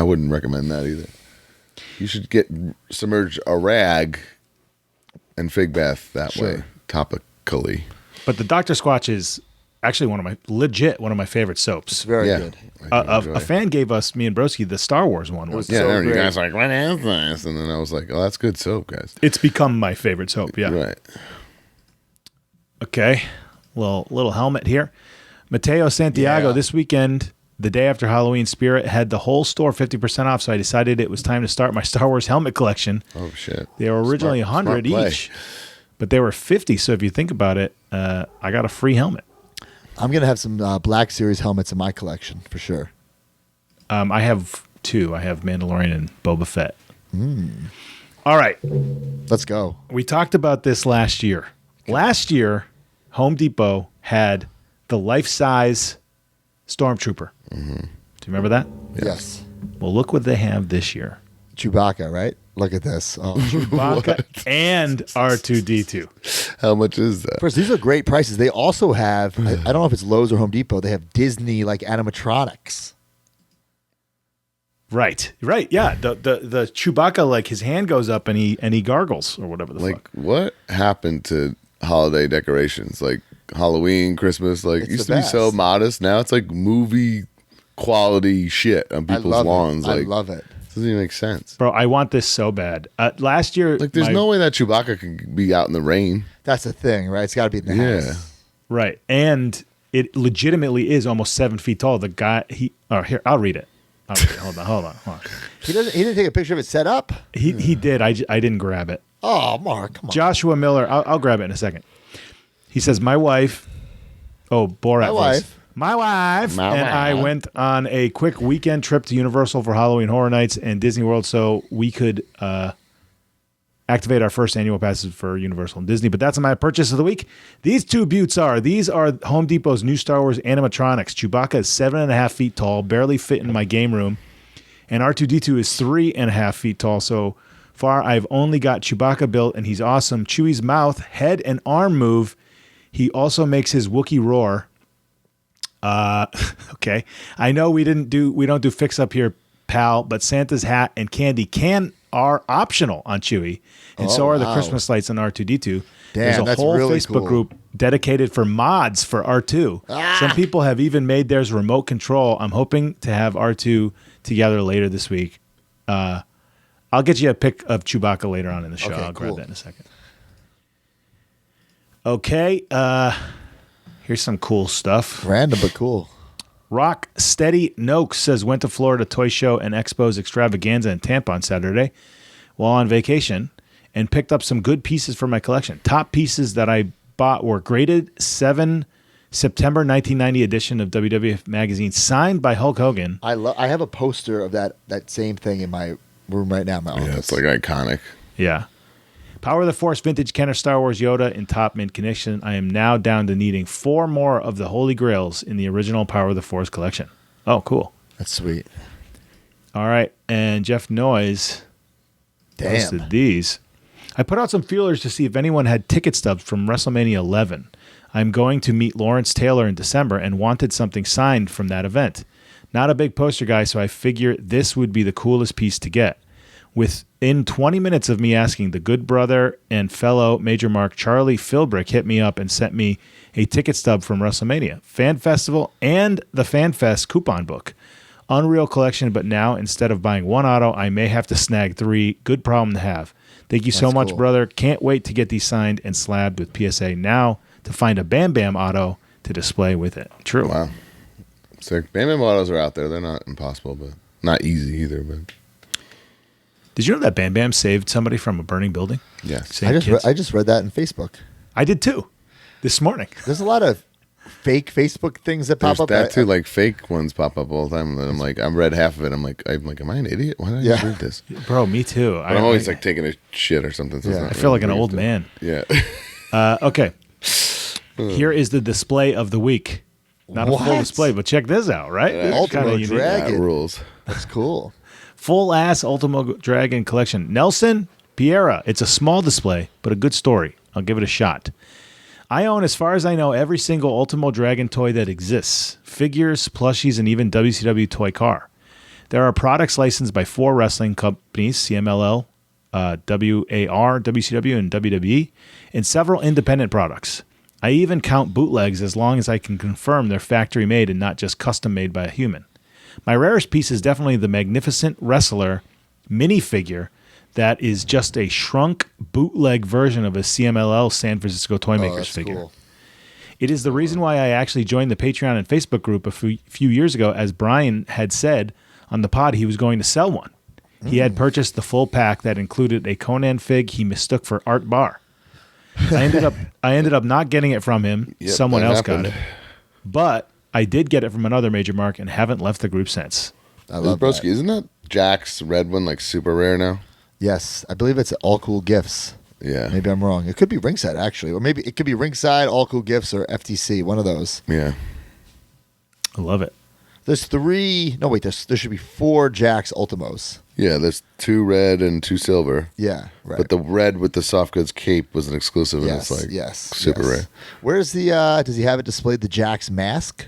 wouldn't recommend that either. You should submerge a rag and fig bath that way topically. but the Dr. Squatch is actually one of my favorite soaps. It's very Yeah. good. A fan gave us, me and Broski, the Star Wars one. was Yeah, so and you great. guys like, what is this? And then I was like, oh, that's good soap, guys. It's become my favorite soap. Yeah. Right. Okay. Little helmet here. Mateo Santiago, Yeah. this weekend, the day after Halloween, Spirit had the whole store 50% off, so I decided it was time to start my Star Wars helmet collection. Oh, shit. They were originally Smart 100 play. each, but they were 50, so if you think about it, I got a free helmet. I'm going to have some Black Series helmets in my collection for sure. I have two. I have Mandalorian and Boba Fett. All right. Let's go. We talked about this last year. Last year, Home Depot had the life-size Stormtrooper. Do you remember that? Yes. Well, look what they have this year. Chewbacca, right? Look at this. Oh. Chewbacca and R2-D2. How much is that? First, these are great prices. They also have, I don't know if it's Lowe's or Home Depot, they have Disney like animatronics. Right, yeah. The Chewbacca, like his hand goes up and he gargles or whatever the Like, fuck. what happened to holiday decorations? Like Halloween, Christmas, like It's used the to be so best. modest. Now it's like movie quality shit on I people's love lawns. it. I Like, love it. doesn't even make sense. Bro, I want this so bad. Last year, Like, there's no way that Chewbacca could be out in the rain. That's the thing, right? It's got to be in the Yeah. house. Right, and it legitimately is almost 7 feet tall. The guy, here, I'll read it. Hold on. He didn't take a picture of it set up. He did. I didn't grab it. Oh, Mark, come on. Joshua Miller, I'll grab it in a second. He says, my wife, Borat voice. My wife My and I wife. went on a quick weekend trip to Universal for Halloween Horror Nights and Disney World so we could activate our first annual passes for Universal and Disney. But that's my purchase of the week. These two buttes these are Home Depot's new Star Wars animatronics. Chewbacca is 7.5 feet tall, barely fit in my game room. And R2-D2 is 3.5 feet tall. So far, I've only got Chewbacca built, and he's awesome. Chewie's mouth, head, and arm move. He also makes his Wookiee roar. Okay. I know we don't do fix up here, pal, but Santa's hat and candy are optional on Chewie, and so are the wow. Christmas lights on R2-D2. Damn, There's a that's whole really Facebook cool. group dedicated for mods for R2. Some people have even made theirs remote control. I'm hoping to have R2 together later this week. I'll get you a pic of Chewbacca later on in the show. Okay, I'll grab cool. that in a second. Okay, here's some cool stuff. Random but cool. Rock Steady Noakes says, went to Florida Toy Show and Expo's Extravaganza in Tampa on Saturday while on vacation and picked up some good pieces for my collection. Top pieces that I bought were graded 7 September 1990 edition of WWF Magazine signed by Hulk Hogan. I have a poster of that same thing in my room right now in my office. Yeah, it's like iconic. Yeah. Power of the Force Vintage Kenner Star Wars Yoda in top mint condition. I am now down to needing 4 more of the Holy Grails in the original Power of the Force collection. Oh, cool. That's sweet. All right. And Jeff Noyes posted Damn. these. I put out some feelers to see if anyone had ticket stubs from WrestleMania 11. I'm going to meet Lawrence Taylor in December and wanted something signed from that event. Not a big poster guy, so I figure this would be the coolest piece to get. Within 20 minutes of me asking, the good brother and fellow Major Mark Charlie Philbrick hit me up and sent me a ticket stub from WrestleMania, Fan Festival, and the Fan Fest coupon book. Unreal collection, but now instead of buying 1 auto, I may have to snag 3. Good problem to have. Thank you so That's much, cool. brother. Can't wait to get these signed and slabbed with PSA now to find a Bam Bam auto to display with it. True. Wow. Sick. Bam Bam autos are out there. They're not impossible, but not easy either. But Did you know that Bam Bam saved somebody from a burning building? yes. Saved kids? I just read that in Facebook. I did too, this morning. There's a lot of fake Facebook things that pop There's up. that too, like fake ones pop up all the time. And I'm like, I read half of it. I'm like, am I an idiot? Why did I Yeah. read this? Bro, me too. But I'm always like taking a shit or something. So it's Yeah. not I feel like really an weird old to- man. Yeah. Okay. Here is the display of the week. Not a full What? display, but check this out, right? It's Ultimo kinda unique. Dragon. That rules. That's cool. Full ass Ultimo Dragon collection. Nelson Piera. It's a small display, but a good story. I'll give it a shot. I own, as far as I know, every single Ultimo Dragon toy that exists. Figures, plushies, and even WCW toy car. There are products licensed by 4 wrestling companies, CMLL, WAR, WCW, and WWE, and several independent products. I even count bootlegs as long as I can confirm they're factory made and not just custom made by a human. My rarest piece is definitely the Magnificent Wrestler minifigure that is just a shrunk bootleg version of a CMLL San Francisco Toy Makers That's figure. cool. It is the reason why I actually joined the Patreon and Facebook group a few years ago, as Brian had said on the pod he was going to sell one. He had purchased the full pack that included a Conan fig he mistook for Art Barr. I ended up not getting it from him. Yep, Someone that else happened. got it. But I did get it from another major mark and haven't left the group since. I love Broski, that. isn't that Jack's red one like super rare now? Yes, I believe it's All Cool Gifts. Yeah. Maybe I'm wrong. It could be Ringside, actually. Or maybe it could be Ringside, All Cool Gifts, or FTC. One of those. Yeah. I love it. There's 3. No, wait. There should be 4 Jack's Ultimos. Yeah, there's 2 red and 2 silver. Yeah, right. But the red with the soft goods cape was an exclusive, and yes, it's like yes, super yes. rare. Where's the? Does he have it displayed? The Jack's mask.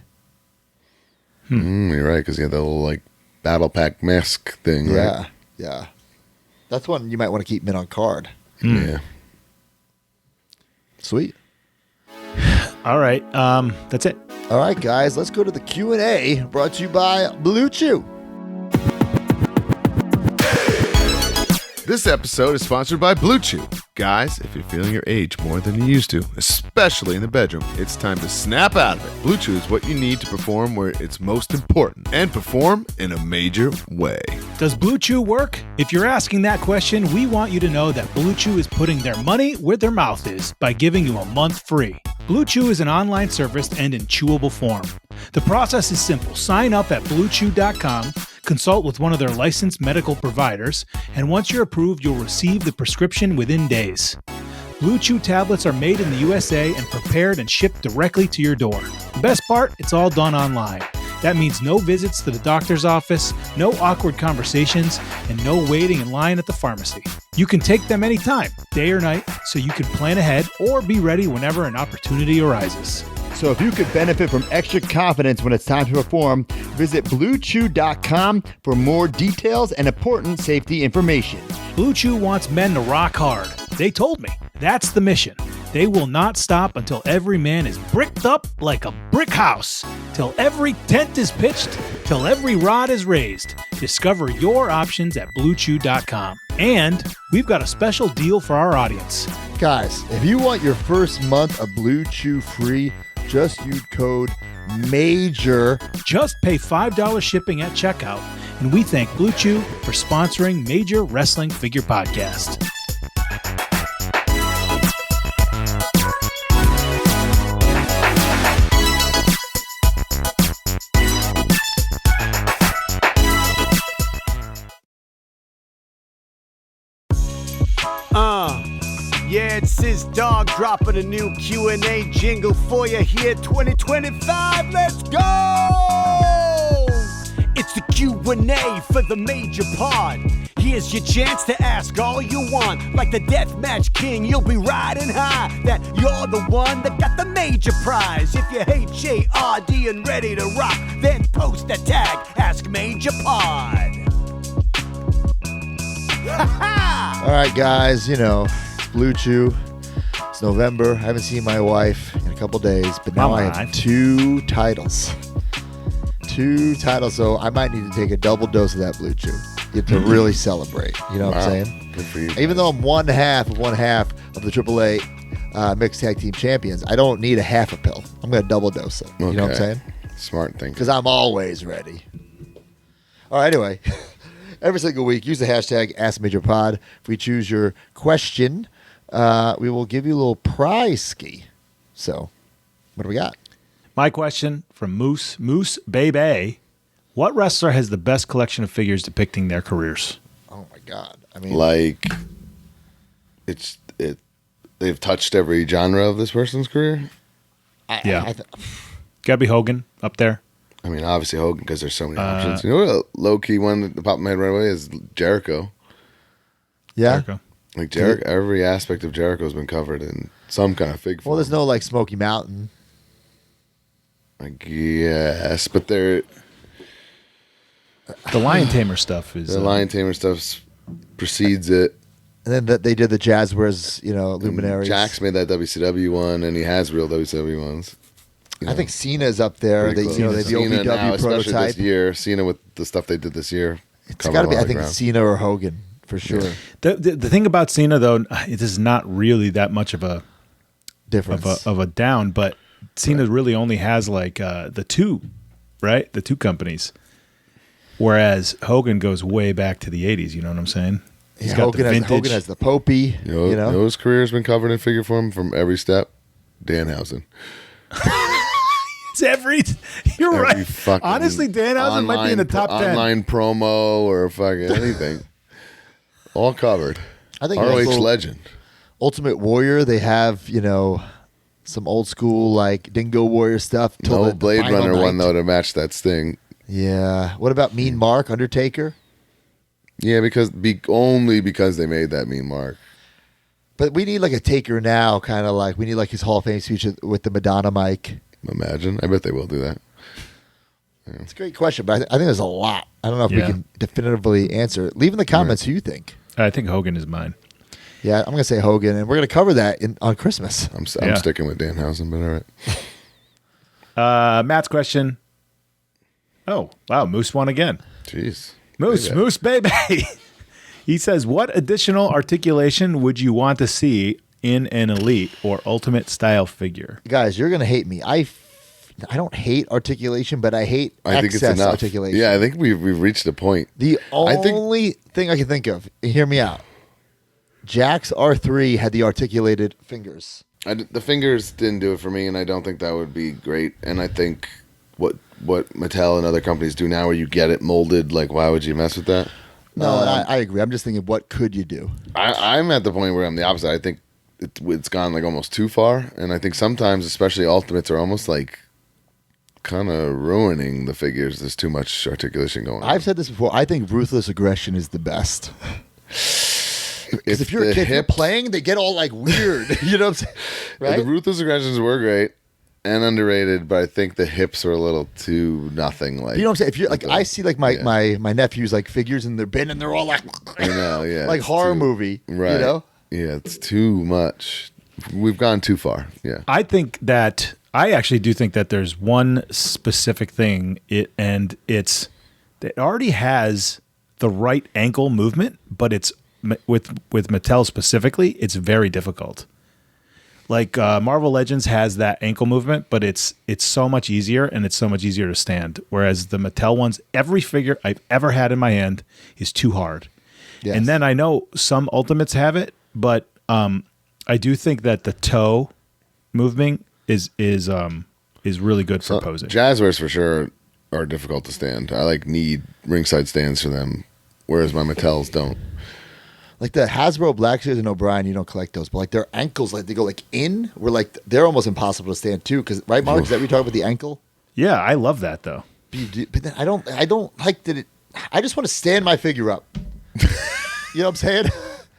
You're right, because he had that little like battle pack mask thing, Yeah, right? yeah. That's one you might want to keep mint on card. Yeah. Sweet. All right. That's it. All right, guys. Let's go to the Q&A brought to you by Blue Chew. This episode is sponsored by Blue Chew. Guys, if you're feeling your age more than you used to, especially in the bedroom, it's time to snap out of it. Blue Chew is what you need to perform where it's most important, and perform in a major way. Does Blue Chew work? If you're asking that question, we want you to know that Blue Chew is putting their money where their mouth is by giving you a month free. Blue Chew is an online service and in chewable form. The process is simple. Sign up at bluechew.com, consult with one of their licensed medical providers, and once you're approved, you'll receive the prescription within days. Blue Chew tablets are made in the USA and prepared and shipped directly to your door. The best part, it's all done online. That means no visits to the doctor's office, no awkward conversations, and no waiting in line at the pharmacy. You can take them anytime, day or night, so you can plan ahead or be ready whenever an opportunity arises. So if you could benefit from extra confidence when it's time to perform, visit BlueChew.com for more details and important safety information. Blue Chew wants men to rock hard. They told me. That's the mission. They will not stop until every man is bricked up like a brick house, till every tent is pitched, till every rod is raised. Discover your options at BlueChew.com. And we've got a special deal for our audience. Guys, if you want your first month of Blue Chew free, just use code MAJOR. Just pay $5 shipping at checkout, and we thank Blue Chew for sponsoring Major Wrestling Figure Podcast. Yeah, it's his dog dropping a new Q&A jingle for you here 2025. Let's go! It's the Q&A for the major pod. Here's your chance to ask all you want. Like the Deathmatch King, you'll be riding high. That you're the one that got the major prize. If you're HARD and ready to rock, then post a tag, Ask Major Pod. All right, guys, you know, it's Blue Chew. It's November. I haven't seen my wife in a couple days, but now I have 2 titles. 2 titles, so I might need to take a double dose of that Blue Chew to really celebrate. You know what I'm saying? Good for you. Even though I'm one half of the AAA mixed tag team champions, I don't need a half a pill. I'm going to double dose it. You know what I'm saying? Smart thing. Because I'm always ready. All right, anyway. Every single week, use the hashtag AskMajorPod. If we choose your question, we will give you a little prize ski. So, what do we got? My question from Moose Baby. What wrestler has the best collection of figures depicting their careers? Oh, my God. I mean, Like, they've touched every genre of this person's career. Gotta be Hogan up there. I mean, obviously Hogan, because there's so many options. You know what a low-key one that popped in my head right away is Jericho. Yeah. Jericho. Like Jericho, every aspect of Jericho has been covered in some kind of fig form. Well, there's no like Smoky Mountain. I guess, but they're... The Lion Tamer stuff is... The Lion Tamer stuff precedes it. And then they did the Jazzwares, luminaries. Jax made that WCW one, and he has real WCW ones. I think Cena's up there. They, Close. they have the Cena OVW now, especially prototype. this year. Cena with the stuff they did this year. It's got to be, I think, Cena or Hogan for sure. Yeah. The thing about Cena, though, it is not really that much of a difference of a down, but Cena really only has like the two companies, whereas Hogan goes way back to the 80s. You know what I'm saying? He's got Hogan, the vintage. Hogan has the Popey. You know his career's been covered in figure form from every step. Danhausen. You're right. Honestly, Danhausen might be in the top 10. Online promo or fucking anything. All covered. I think ROH legend. Ultimate Warrior, they have, some old school like Dingo Warrior stuff. No Blade Runner one though to match that Sting. Yeah. What about Mean Mark, Undertaker? Yeah, only because they made that Mean Mark. But we need like a Taker now, kind of like we need like his Hall of Fame speech with the Madonna mic. Imagine. I bet they will do that. Yeah. It's a great question, but I think there's a lot. I don't know if we can definitively answer it. Leave in the comments who you think. I think Hogan is mine. Yeah, I'm going to say Hogan, and we're going to cover that on Christmas. I'm sticking with Danhausen, but all right. Matt's question. Oh, wow. Moose won again. Jeez. Moose, baby. He says, what additional articulation would you want to see in an Elite or Ultimate style figure? Guys, you're going to hate me. I don't hate articulation, but I hate excess articulation. Yeah, I think we've reached a point. The only thing I can think of, hear me out, Jax R3 had the articulated fingers. The fingers didn't do it for me, and I don't think that would be great. And I think what Mattel and other companies do now where you get it molded, like why would you mess with that? No, I agree. I'm just thinking, what could you do? I'm at the point where I'm the opposite. I think it's gone like almost too far, and I think sometimes, especially Ultimates, are almost like kind of ruining the figures. There's too much articulation going on. I've said this before. I think ruthless aggression is the best. Because if you're a kid, you're playing, they get all like weird. You know what I'm saying? Right? The ruthless aggressions were great and underrated, but I think the hips are a little too nothing. Like, you know what I'm saying? If you're like, I see like my nephews like figures in their bin, and they're all like, I know, yeah, like horror movie, right? You know? Yeah, it's too much. We've gone too far. Yeah, I actually do think that there's one specific thing, it already has the right ankle movement, but it's with Mattel specifically, it's very difficult. Like Marvel Legends has that ankle movement, but it's so much easier, and it's so much easier to stand. Whereas the Mattel ones, every figure I've ever had in my hand is too hard. Yes. And then I know some Ultimates have it, but I do think that the toe movement is really good for posing. Jazzwares for sure are difficult to stand. I need ringside stands for them, whereas my Mattels don't. Like the Hasbro Black Series and O'Brien, you don't collect those, but like their ankles, like they go like in, where like they're almost impossible to stand too. Because right, Mark, is that what you're talking about, the ankle? Yeah, I love that though. But then I don't like that. I just want to stand my figure up. You know what I'm saying?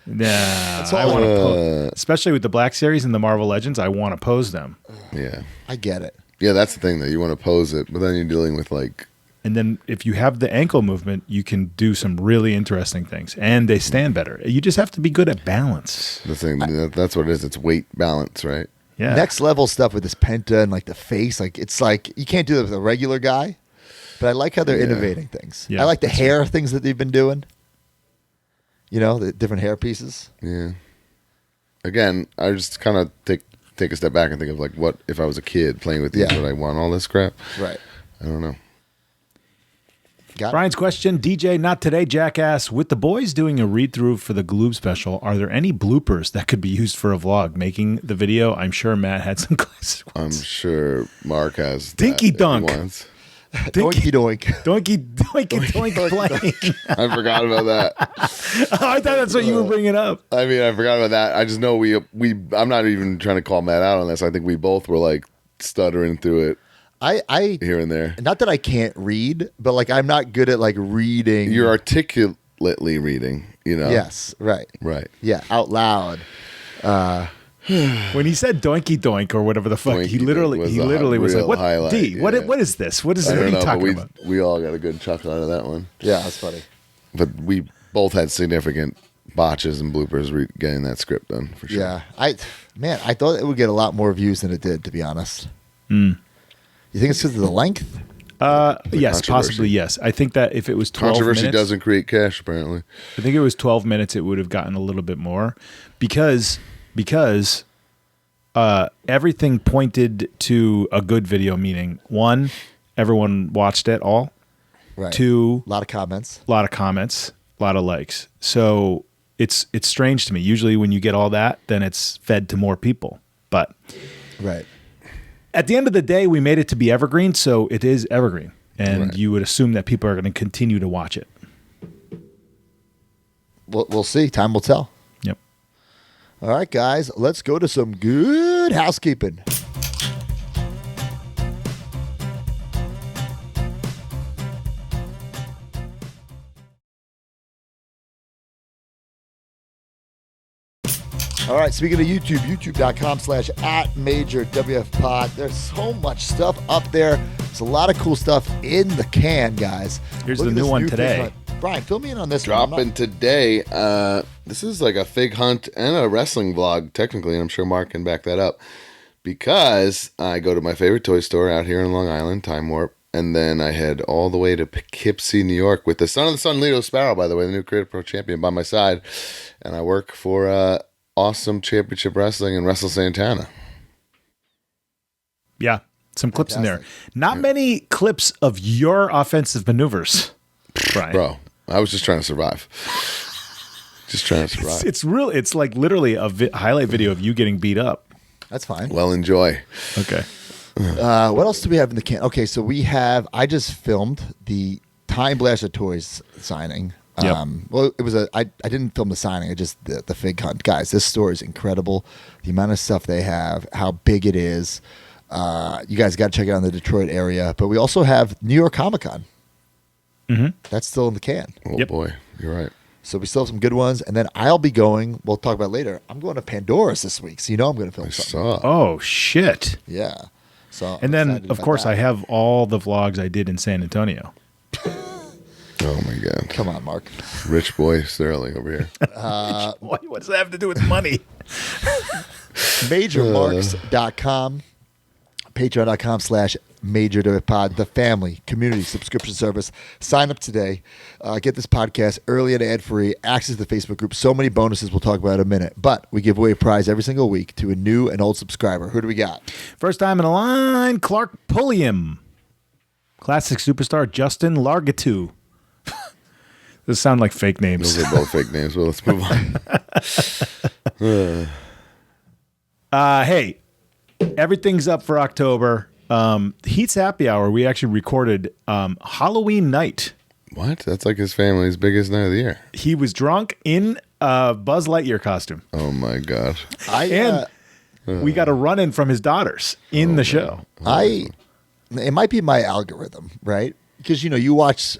Nah, I want to pose, especially with the Black Series and the Marvel Legends. I want to pose them. Yeah, I get it. Yeah, that's the thing that you want to pose it, but then you're dealing with like. And then if you have the ankle movement, you can do some really interesting things, and they stand better. You just have to be good at balance. The thing that's what it is. It's weight balance, right? Yeah. Next level stuff with this Penta and like the face, like it's like you can't do that with a regular guy. But I like how they're innovating things. Yeah, I like the hair things that they've been doing. You know, the different hair pieces. Yeah. Again, I just kind of take a step back and think of like, what if I was a kid playing with these? Would I want all this crap? Right. I don't know. Brian's question, DJ, not today, jackass. With the boys doing a read-through for the Gloob special, are there any bloopers that could be used for a vlog? Making the video, I'm sure Matt had some classic ones. I'm sure Mark has Dinky Dunk. Doinky doink. Doinky doink blank. I forgot about that. I thought that's what you were bringing up. I mean, I forgot about that. I just know I'm not even trying to call Matt out on this. I think we both were like stuttering through it I here and there. not that I can't read, but like I'm not good at like reading. You're articulately reading, you know? Yes, right. Right. Yeah, out loud. When he said doinky doink or whatever the fuck, he Doinky literally doink was a like, real "What highlight, D? yeah. What is this? What is I what are don't you know, but talking about?" we all got a good chuckle out of that one. Yeah, that's funny. But we both had significant botches and bloopers getting that script done, for sure. Yeah, I thought it would get a lot more views than it did, to be honest. You think it's because of the length? Yes, controversy. possibly yes. I think that if it was 12 Controversy minutes, doesn't create cash, apparently. I think it was 12 minutes, it would have gotten a little bit more because everything pointed to a good video. Meaning, one, everyone watched it all. Right. Two, A lot of comments. a lot of comments, a lot of likes. So it's strange to me. Usually, when you get all that, then it's fed to more people. But Right. at the end of the day, we made it to be evergreen, so it is evergreen, and Right. you would assume that people are going to continue to watch it. We'll see. Time will tell. Yep. All right, guys, let's go to some good housekeeping. All right, speaking of YouTube, youtube.com/@MajorWFPod. There's so much stuff up there. There's a lot of cool stuff in the can, guys. Here's Look the at new this one fig today. hunt. Brian, fill me in on this one. I'm Dropping today. This is like a fig hunt and a wrestling vlog, technically, and I'm sure Mark can back that up. Because I go to my favorite toy store out here in Long Island, Time Warp, and then I head all the way to Poughkeepsie, New York, with the son of the sun, Lito Sparrow, by the way, the new Creative Pro Champion, by my side. And I work for Awesome Championship Wrestling and Wrestle Santana. Yeah, some clips in there. Not many clips of your offensive maneuvers, Brian. Bro, I was just trying to survive. Just trying to survive. It's like literally a highlight video of you getting beat up. That's fine. Well, enjoy. Okay. What else do we have in the can? Okay, so I just filmed the Time Blaster Toys signing. Yep. Well, it was I didn't film the signing. I just the fig hunt. Guys, this store is incredible. The amount of stuff they have, how big it is. You guys got to check it out in the Detroit area. But we also have New York Comic Con. Mm-hmm. That's still in the can. Oh, Yep. boy. You're right. So we still have some good ones. And then I'll be going, we'll talk about it later. I'm going to Pandora's this week. So you know I'm going to film I something. saw. Oh shit! Yeah. So And I'm then, excited of about course, that. I have all the vlogs I did in San Antonio. Oh, my God. Come on, Mark. Rich boy Sterling over here. What does that have to do with money? MajorMarks.com, Patreon.com/MajorWFPod, the family community subscription service. Sign up today. Get this podcast early and ad-free, access to the Facebook group. So many bonuses we'll talk about in a minute. But we give away a prize every single week to a new and old subscriber. Who do we got? First time in the line, Clark Pulliam. Classic superstar Justin Largatu. Those sound like fake names. Those are both fake names. Well, let's move on. Hey, everything's up for October. Heat's Happy Hour, we actually recorded Halloween night. What? That's like his family's biggest night of the year. He was drunk in a Buzz Lightyear costume. Oh, my God. And we got a run-in from his daughters in the show. It might be my algorithm, right? Because, you watch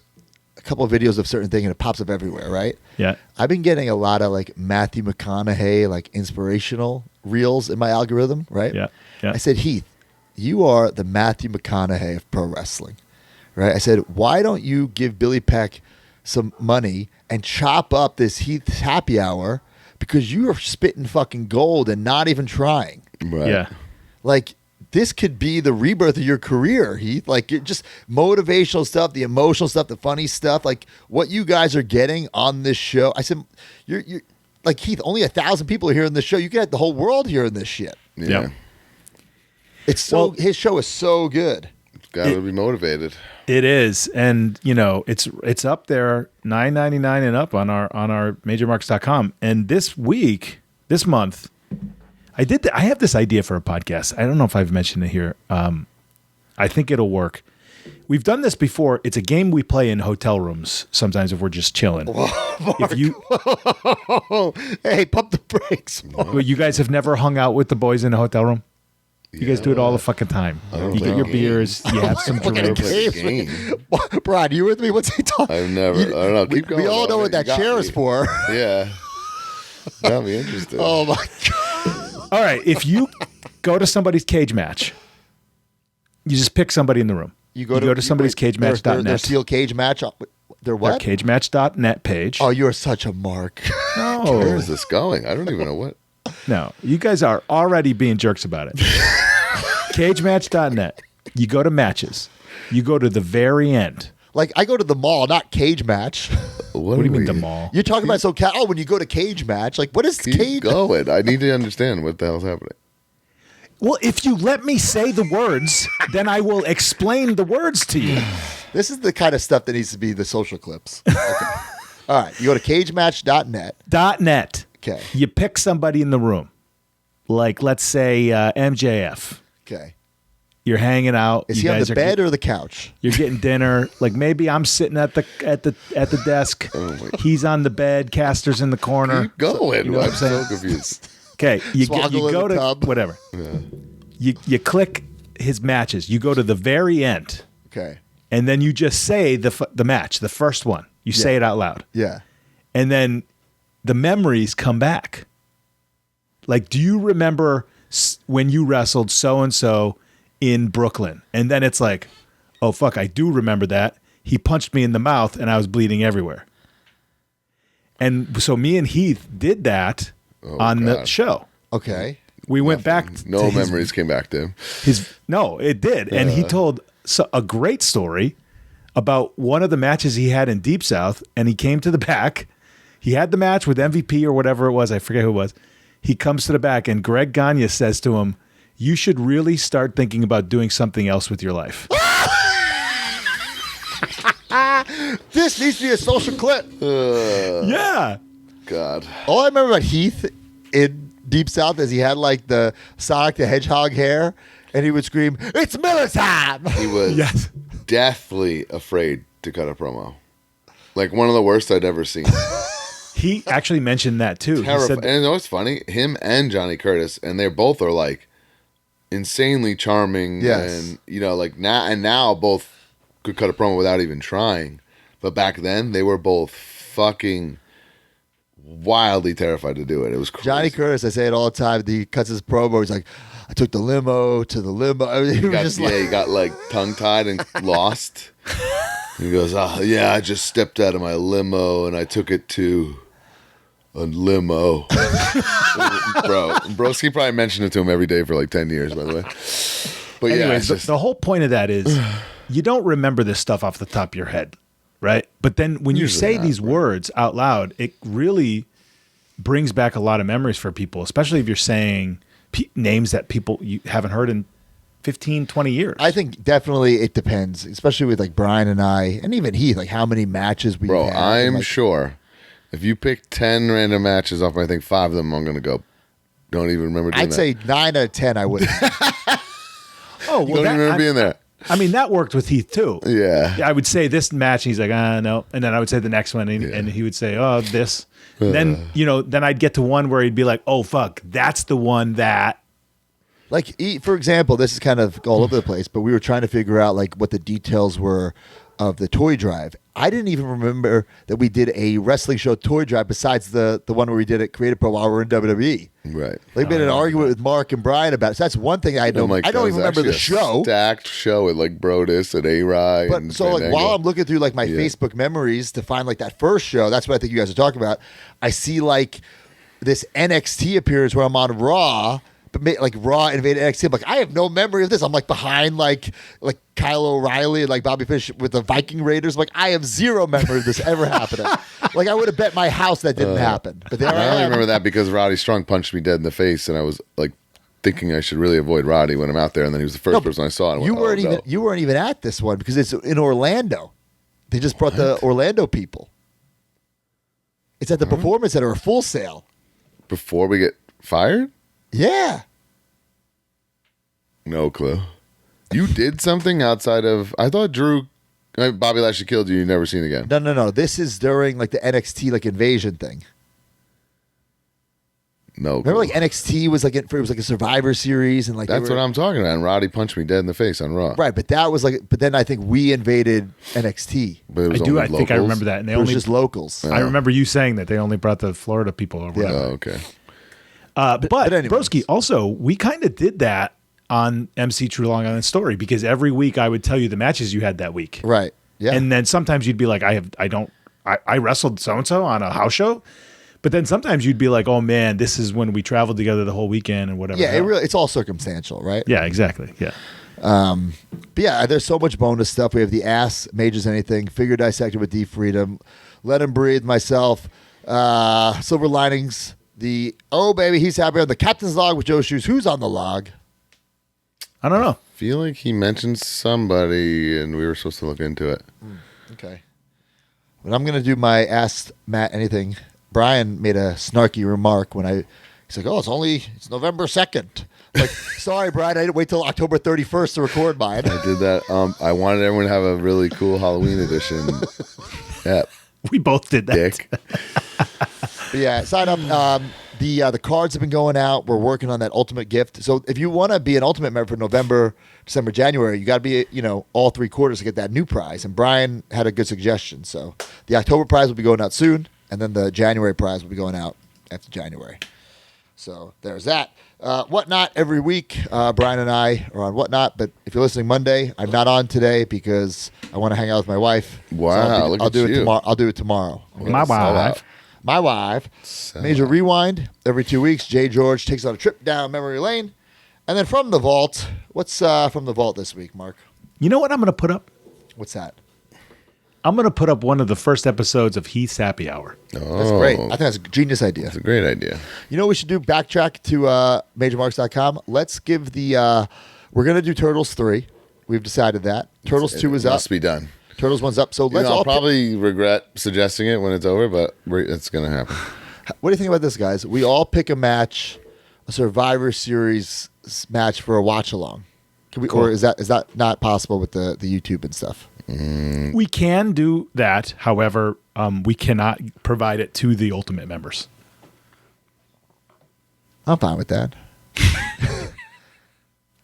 a couple of videos of certain things and it pops up everywhere, right? Yeah. I've been getting a lot of like Matthew McConaughey, like inspirational reels in my algorithm, right? Yeah. Yeah. I said, Heath, you are the Matthew McConaughey of pro wrestling, right? I said, why don't you give Billy Peck some money and chop up this Heath's Happy Hour because you are spitting fucking gold and not even trying. Right. Yeah. Like, this could be the rebirth of your career, Heath. Like, you're just motivational stuff, the emotional stuff, the funny stuff. Like, what you guys are getting on this show. I said, you're like, Heath, only 1,000 people are hearing this show. You could have the whole world hearing this shit. Yeah. It's so, his show is so good. Got to be motivated. It is, and it's up there, $9.99 and up on our MajorMarks.com. And this month, I have this idea for a podcast. I don't know if I've mentioned it here. I think it'll work. We've done this before. It's a game we play in hotel rooms sometimes if we're just chilling. If you, hey, pump the brakes. well, you guys have never hung out with the boys in a hotel room? You guys do it all the fucking time. You get your beers, you have some drinks. Brian, you with me? What's he talking? I don't know. Keep going. We all know what that chair is for. Yeah. Got me interested. Oh my God. All right. If you go to somebody's cage match, you just pick somebody in the room. You go to somebody's cagematch.net. Their steel cage match. Their what? Their cagematch.net page. Oh, you are such a mark. No. Where is this going? I don't even know what. No. You guys are already being jerks about it. Cagematch.net. You go to matches. You go to the very end. Like, I go to the mall, not cage match. What do you mean the mall? You're talking about SoCal when you go to cage match. Like, what is cage? Going. I need to understand what the hell's happening. Well, if you let me say the words, then I will explain the words to you. This is the kind of stuff that needs to be the social clips. Okay. All right. You go to cagematch.net. .net. Okay. You pick somebody in the room. Like, let's say MJF. Okay. You're hanging out. Is he on the bed or the couch? You're getting dinner. Like maybe I'm sitting at the desk. He's on the bed. Caster's in the corner. Keep going. You know I'm so confused. Okay, you Swoggle go in the to tub. whatever. Yeah. You click his matches. You go to the very end. Okay. And then you just say the match, the first one. You say it out loud. Yeah. And then the memories come back. Like, do you remember when you wrestled so-and-so in Brooklyn? And then it's like, oh, fuck, I do remember that. He punched me in the mouth and I was bleeding everywhere. And so me and Heath did that on the show. Okay. We went back. No memories came back to him. No, it did. And he told a great story about one of the matches he had in Deep South. And he came to the back. He had the match with MVP or whatever it was. I forget who it was. He comes to the back and Greg Gagne says to him, you should really start thinking about doing something else with your life. This needs to be a social clip. Yeah. God. All I remember about Heath in Deep South is he had like the Sonic the Hedgehog hair, and he would scream, "It's Miller time!" He was deathly afraid to cut a promo. Like one of the worst I'd ever seen. He actually mentioned that too. He said, and you know what's funny? Him and Johnny Curtis, and they both are like insanely charming. Yes. And you know, like now both could cut a promo without even trying. But back then they were both fucking wildly terrified to do it. It was crazy. Johnny Curtis, I say it all the time. He cuts his promo. He's like, I took the limo to the limo. I mean, he got like tongue tied and lost. He goes, oh, yeah, I just stepped out of my limo and I took it to a limo. Broski probably mentioned it to him every day for like 10 years, by the way. But anyways, yeah, the whole point of that is you don't remember this stuff off the top of your head, right? But then when you say these words out loud, it really brings back a lot of memories for people, especially if you're saying names that people you haven't heard in 15, 20 years. I think definitely it depends, especially with like Brian and I, and even Heath, like how many matches we've had. I'm sure if you pick 10 random matches off, I think 5 of them I'm going to go, don't even remember doing I'd say 9 out of 10 I wouldn't. Oh, well, don't even remember being there. I mean, that worked with Heath too. Yeah. I would say this match, and he's like, no. And then I would say the next one, and he would say, oh, this. Then, then I'd get to one where he'd be like, oh, fuck, that's the one that. Like, for example, this is kind of all over the place, but we were trying to figure out like what the details were of the toy drive. I didn't even remember that we did a wrestling show toy drive besides the one where we did it Creative Pro while we were in WWE. Right. Like, been an argument with Mark and Brian about it. So that's one thing I know. I don't even remember the show. Stacked show with like Brodus and A-Rye. But so like while I'm looking through like my Facebook memories to find like that first show, that's what I think you guys are talking about. I see like this NXT appearance where I'm on Raw. Like Raw invaded NXT. I'm like, I have no memory of this. I'm like behind like Kyle O'Reilly and like Bobby Fish with the Viking Raiders. I'm like, I have zero memory of this ever happening. Like I would have bet my house that didn't happen. But there I only remember that because Roddy Strong punched me dead in the face, and I was like thinking I should really avoid Roddy when I'm out there, and then he was the first person I saw. And you weren't even at this one because it's in Orlando. They just brought the Orlando people. It's at the Performance Center, a Full Sail. Before we get fired? Yeah. No clue. You did something outside of... I thought Bobby Lashley killed you. You've never seen again. No. This is during like the NXT like invasion thing. No. Remember, like NXT was like it was like a Survivor Series, and like That's what I'm talking about. And Roddy punched me dead in the face on Raw. right. But that was like. But then I think we invaded NXT. But it was I do. only I think I locals. remember that. And they It was only just locals. I remember you saying that they only brought the Florida people over. Yeah. Oh, okay. But anyways. Broski, also, we kind of did that on MC True Long Island Story because every week I would tell you the matches you had that week. Right. Yeah. And then sometimes you'd be like, I wrestled so-and-so on a house show. But then sometimes you'd be like, oh man, this is when we traveled together the whole weekend and whatever. yeah. It's all circumstantial, right? Yeah, exactly. Yeah. But yeah, there's so much bonus stuff. We have the Ask Majors Anything, Figure Dissected with D Freedom, Let Him Breathe, myself, Silver Linings, the Oh Baby, He's Happy, the Captain's Log with Joe Shoes. Who's on the log? I don't know. Feel like he mentioned somebody, and we were supposed to look into it. Okay. But I'm going to do my Ask Matt Anything. Brian made a snarky remark when he's like, oh, it's November 2nd. Like, sorry, Brian, I didn't wait till October 31st to record mine. I did that. I wanted everyone to have a really cool Halloween edition. Yeah, We both did that. dick. But yeah, sign up. The cards have been going out. We're working on that ultimate gift. So if you want to be an ultimate member for November, December, January, you got to be, all 3 quarters to get that new prize. And Brian had a good suggestion. So the October prize will be going out soon, and then the January prize will be going out after January. So there's that. Whatnot every week. Brian and I are on Whatnot, but if you're listening Monday, I'm not on today because I want to hang out with my wife. Wow, look I'll at do it you. tomorrow. I'll do it tomorrow. My wife. My wife. Major Rewind every 2 weeks. Jay George takes on a trip down memory lane. And then from the vault, what's from the vault this week, Mark? You know what I'm going to put up? What's that? I'm going to put up one of the first episodes of Heath's Happy Hour. Oh, That's great. I think that's a genius idea. That's a great idea. You know what we should do? Backtrack to majormarks.com. Let's give we're going to do Turtles 3. We've decided that. Turtles 2 is up. Must be done. Turtles 1's up. So let's all I'll probably regret suggesting it when it's over, but it's going to happen. What do you think about this, guys? We all pick a match, a Survivor Series match for a watch along. Can we, or is that not possible with the YouTube and stuff? We can do that. However, we cannot provide it to the Ultimate members. I'm fine with that.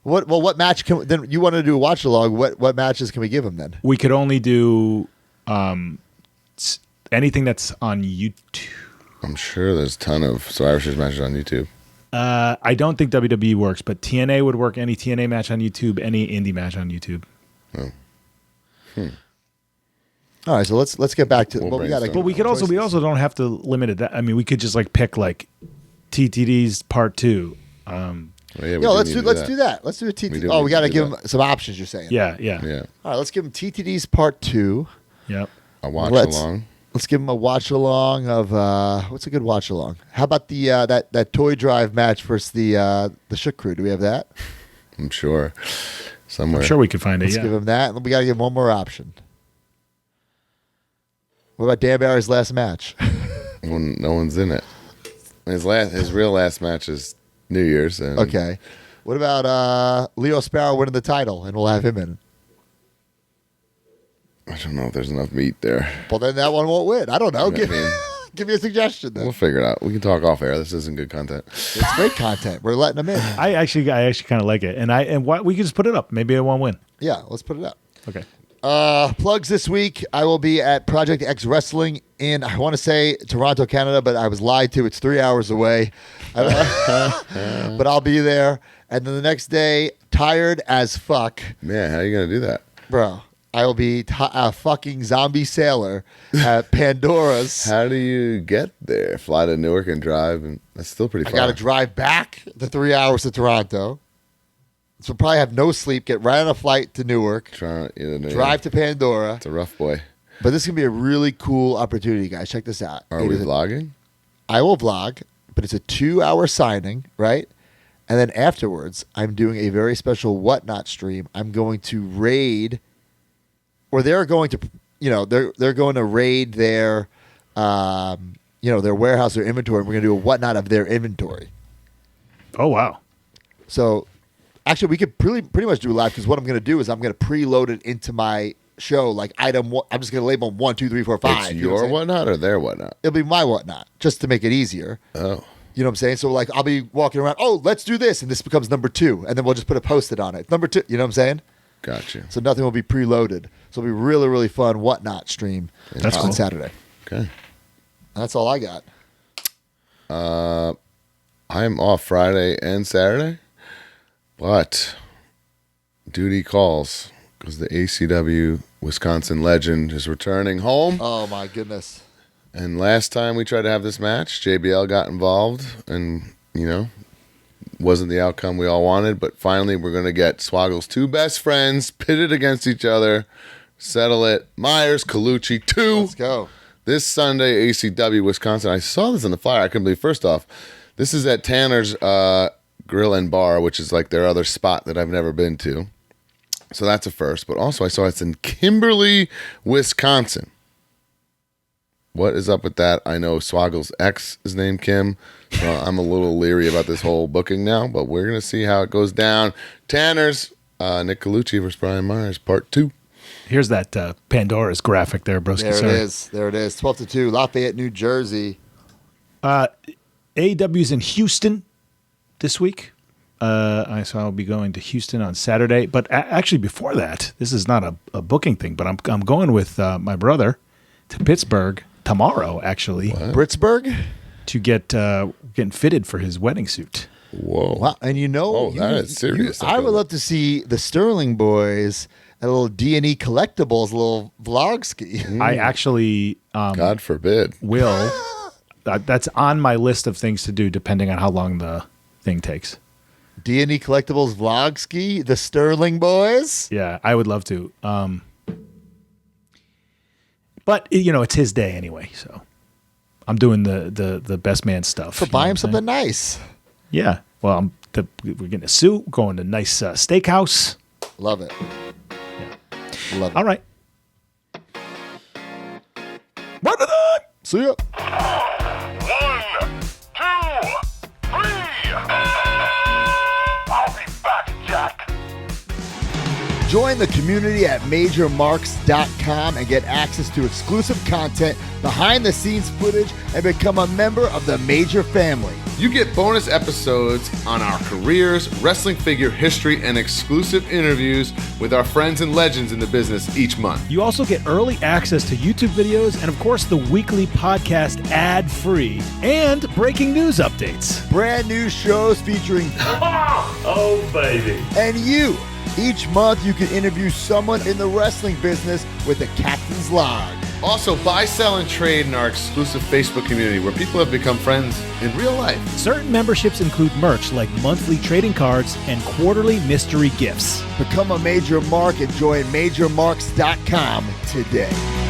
What match can then you want to do a watch along? What matches can we give them then? We could only do anything that's on YouTube. I'm sure there's a ton of Survivor Series matches on YouTube. I don't think WWE works, but TNA would work. Any TNA match on YouTube, any indie match on YouTube. Oh. All right, so let's get back to. We'll we gotta. But we could also don't have to limit it. That I mean, we could just like pick like TTD's Part 2. Well, yeah, let's do that. Let's do a TTD. We We got to do give that. them some options. You're saying. Yeah. All right, let's give them TTD's Part 2. Yep. A watch Let's- along. Let's give them a watch along of what's a good watch along? How about the that toy drive match versus the Shook Crew? Do we have that? I'm sure. Somewhere. I'm sure we could find it. Let's Yeah. give them that. And we got to give them one more option. What about Dan Barry's last match? When no one's in it. His real last match is New Year's. And Okay. What about Leo Sparrow winning the title, and we'll have him in? I don't know if there's enough meat there. Well, then that one won't win. I don't know. I Give, mean- give me a suggestion then. We'll figure it out. We can talk off air. This isn't good content. It's great content. We're letting them in. I actually kind of like it, and we could just put it up. Maybe it won't win. Yeah, let's put it up. Okay. Plugs this week. I will be at Project X Wrestling in, I want to say Toronto, Canada, but I was lied to. It's 3 hours away. But I'll be there. And then the next day, tired as fuck. Man, how are you going to do that? Bro, I will be a fucking zombie sailor at Pandora's. How do you get there? Fly to Newark and drive? And that's still pretty I far. got to drive back the 3 hours to Toronto. So probably have no sleep, get right on a flight to Newark, drive to Pandora. It's a rough boy. But this is going to be a really cool opportunity, guys. Check this out. Are we vlogging? I will vlog, but it's a 2-hour signing, right? And then afterwards, I'm doing a very special Whatnot stream. I'm going to raid, or they're going to, they're going to raid their, their warehouse, their inventory. We're going to do a Whatnot of their inventory. Oh wow! So, actually, we could pretty much do it live because what I'm going to do is I'm going to preload it into my show, like item one. I'm just going to label them 1, 2, 3, 4, 5. It's you know what your I'm saying? whatnot or their whatnot? It'll be my Whatnot, just to make it easier. Oh. You know what I'm saying? So like I'll be walking around, oh, let's do this, and this becomes number 2, and then we'll just put a post-it on it. Number 2, you know what I'm saying? Gotcha. So nothing will be preloaded. So it'll be really, really fun whatnot stream That's on cool. Saturday. Okay. That's all I got. I'm off Friday and Saturday, but duty calls because the ACW Wisconsin legend is returning home. Oh my goodness. And last time we tried to have this match, JBL got involved and, wasn't the outcome we all wanted. But finally, we're going to get Swoggle's 2 best friends pitted against each other. Settle it. Myers, Colucci, 2. Let's go. This Sunday, ACW Wisconsin. I saw this in the flyer. I couldn't believe. First off, this is at Tanner's Grill and Bar, which is like their other spot that I've never been to. So that's a first. But also, I saw it's in Kimberly, Wisconsin. What is up with that? I know Swoggle's ex is named Kim. So I'm a little leery about this whole booking now, but we're going to see how it goes down. Tanner's, Nick Colucci versus Brian Myers, part 2. Here's that Pandora's graphic there, broski. There it is. 12-2, Lafayette, New Jersey. AEW's in Houston this week. So I'll be going to Houston on Saturday. But actually, before that, this is not a booking thing, but I'm going with my brother to Pittsburgh tomorrow, actually. What? Pittsburgh? To get getting fitted for his wedding suit. Whoa. Wow. And that is serious. I would love to see the Sterling boys at a little D&E Collectibles, a little vlog ski. I actually God forbid. will. That's on my list of things to do, depending on how long the thing takes. D&E Collectibles vlog ski, the Sterling boys. Yeah, I would love to. But it's his day anyway, so I'm doing the best man stuff. So buy him something nice. Yeah. Well, we're getting a suit, going to a nice steakhouse. Love it. Yeah. Love it. All right. Run to them. See ya. 1, 2, 3. I'll be back, Jack. Join the community at MajorMarks.com and get access to exclusive content, behind-the-scenes footage, and become a member of the Major family. You get bonus episodes on our careers, wrestling figure history, and exclusive interviews with our friends and legends in the business each month. You also get early access to YouTube videos and, of course, the weekly podcast ad-free and breaking news updates. Brand new shows featuring Oh, baby. and you. Each month, you can interview someone in the wrestling business with the Captain's Log. Also, buy, sell, and trade in our exclusive Facebook community where people have become friends in real life. Certain memberships include merch like monthly trading cards and quarterly mystery gifts. Become a Major Mark and join MajorMarks.com today.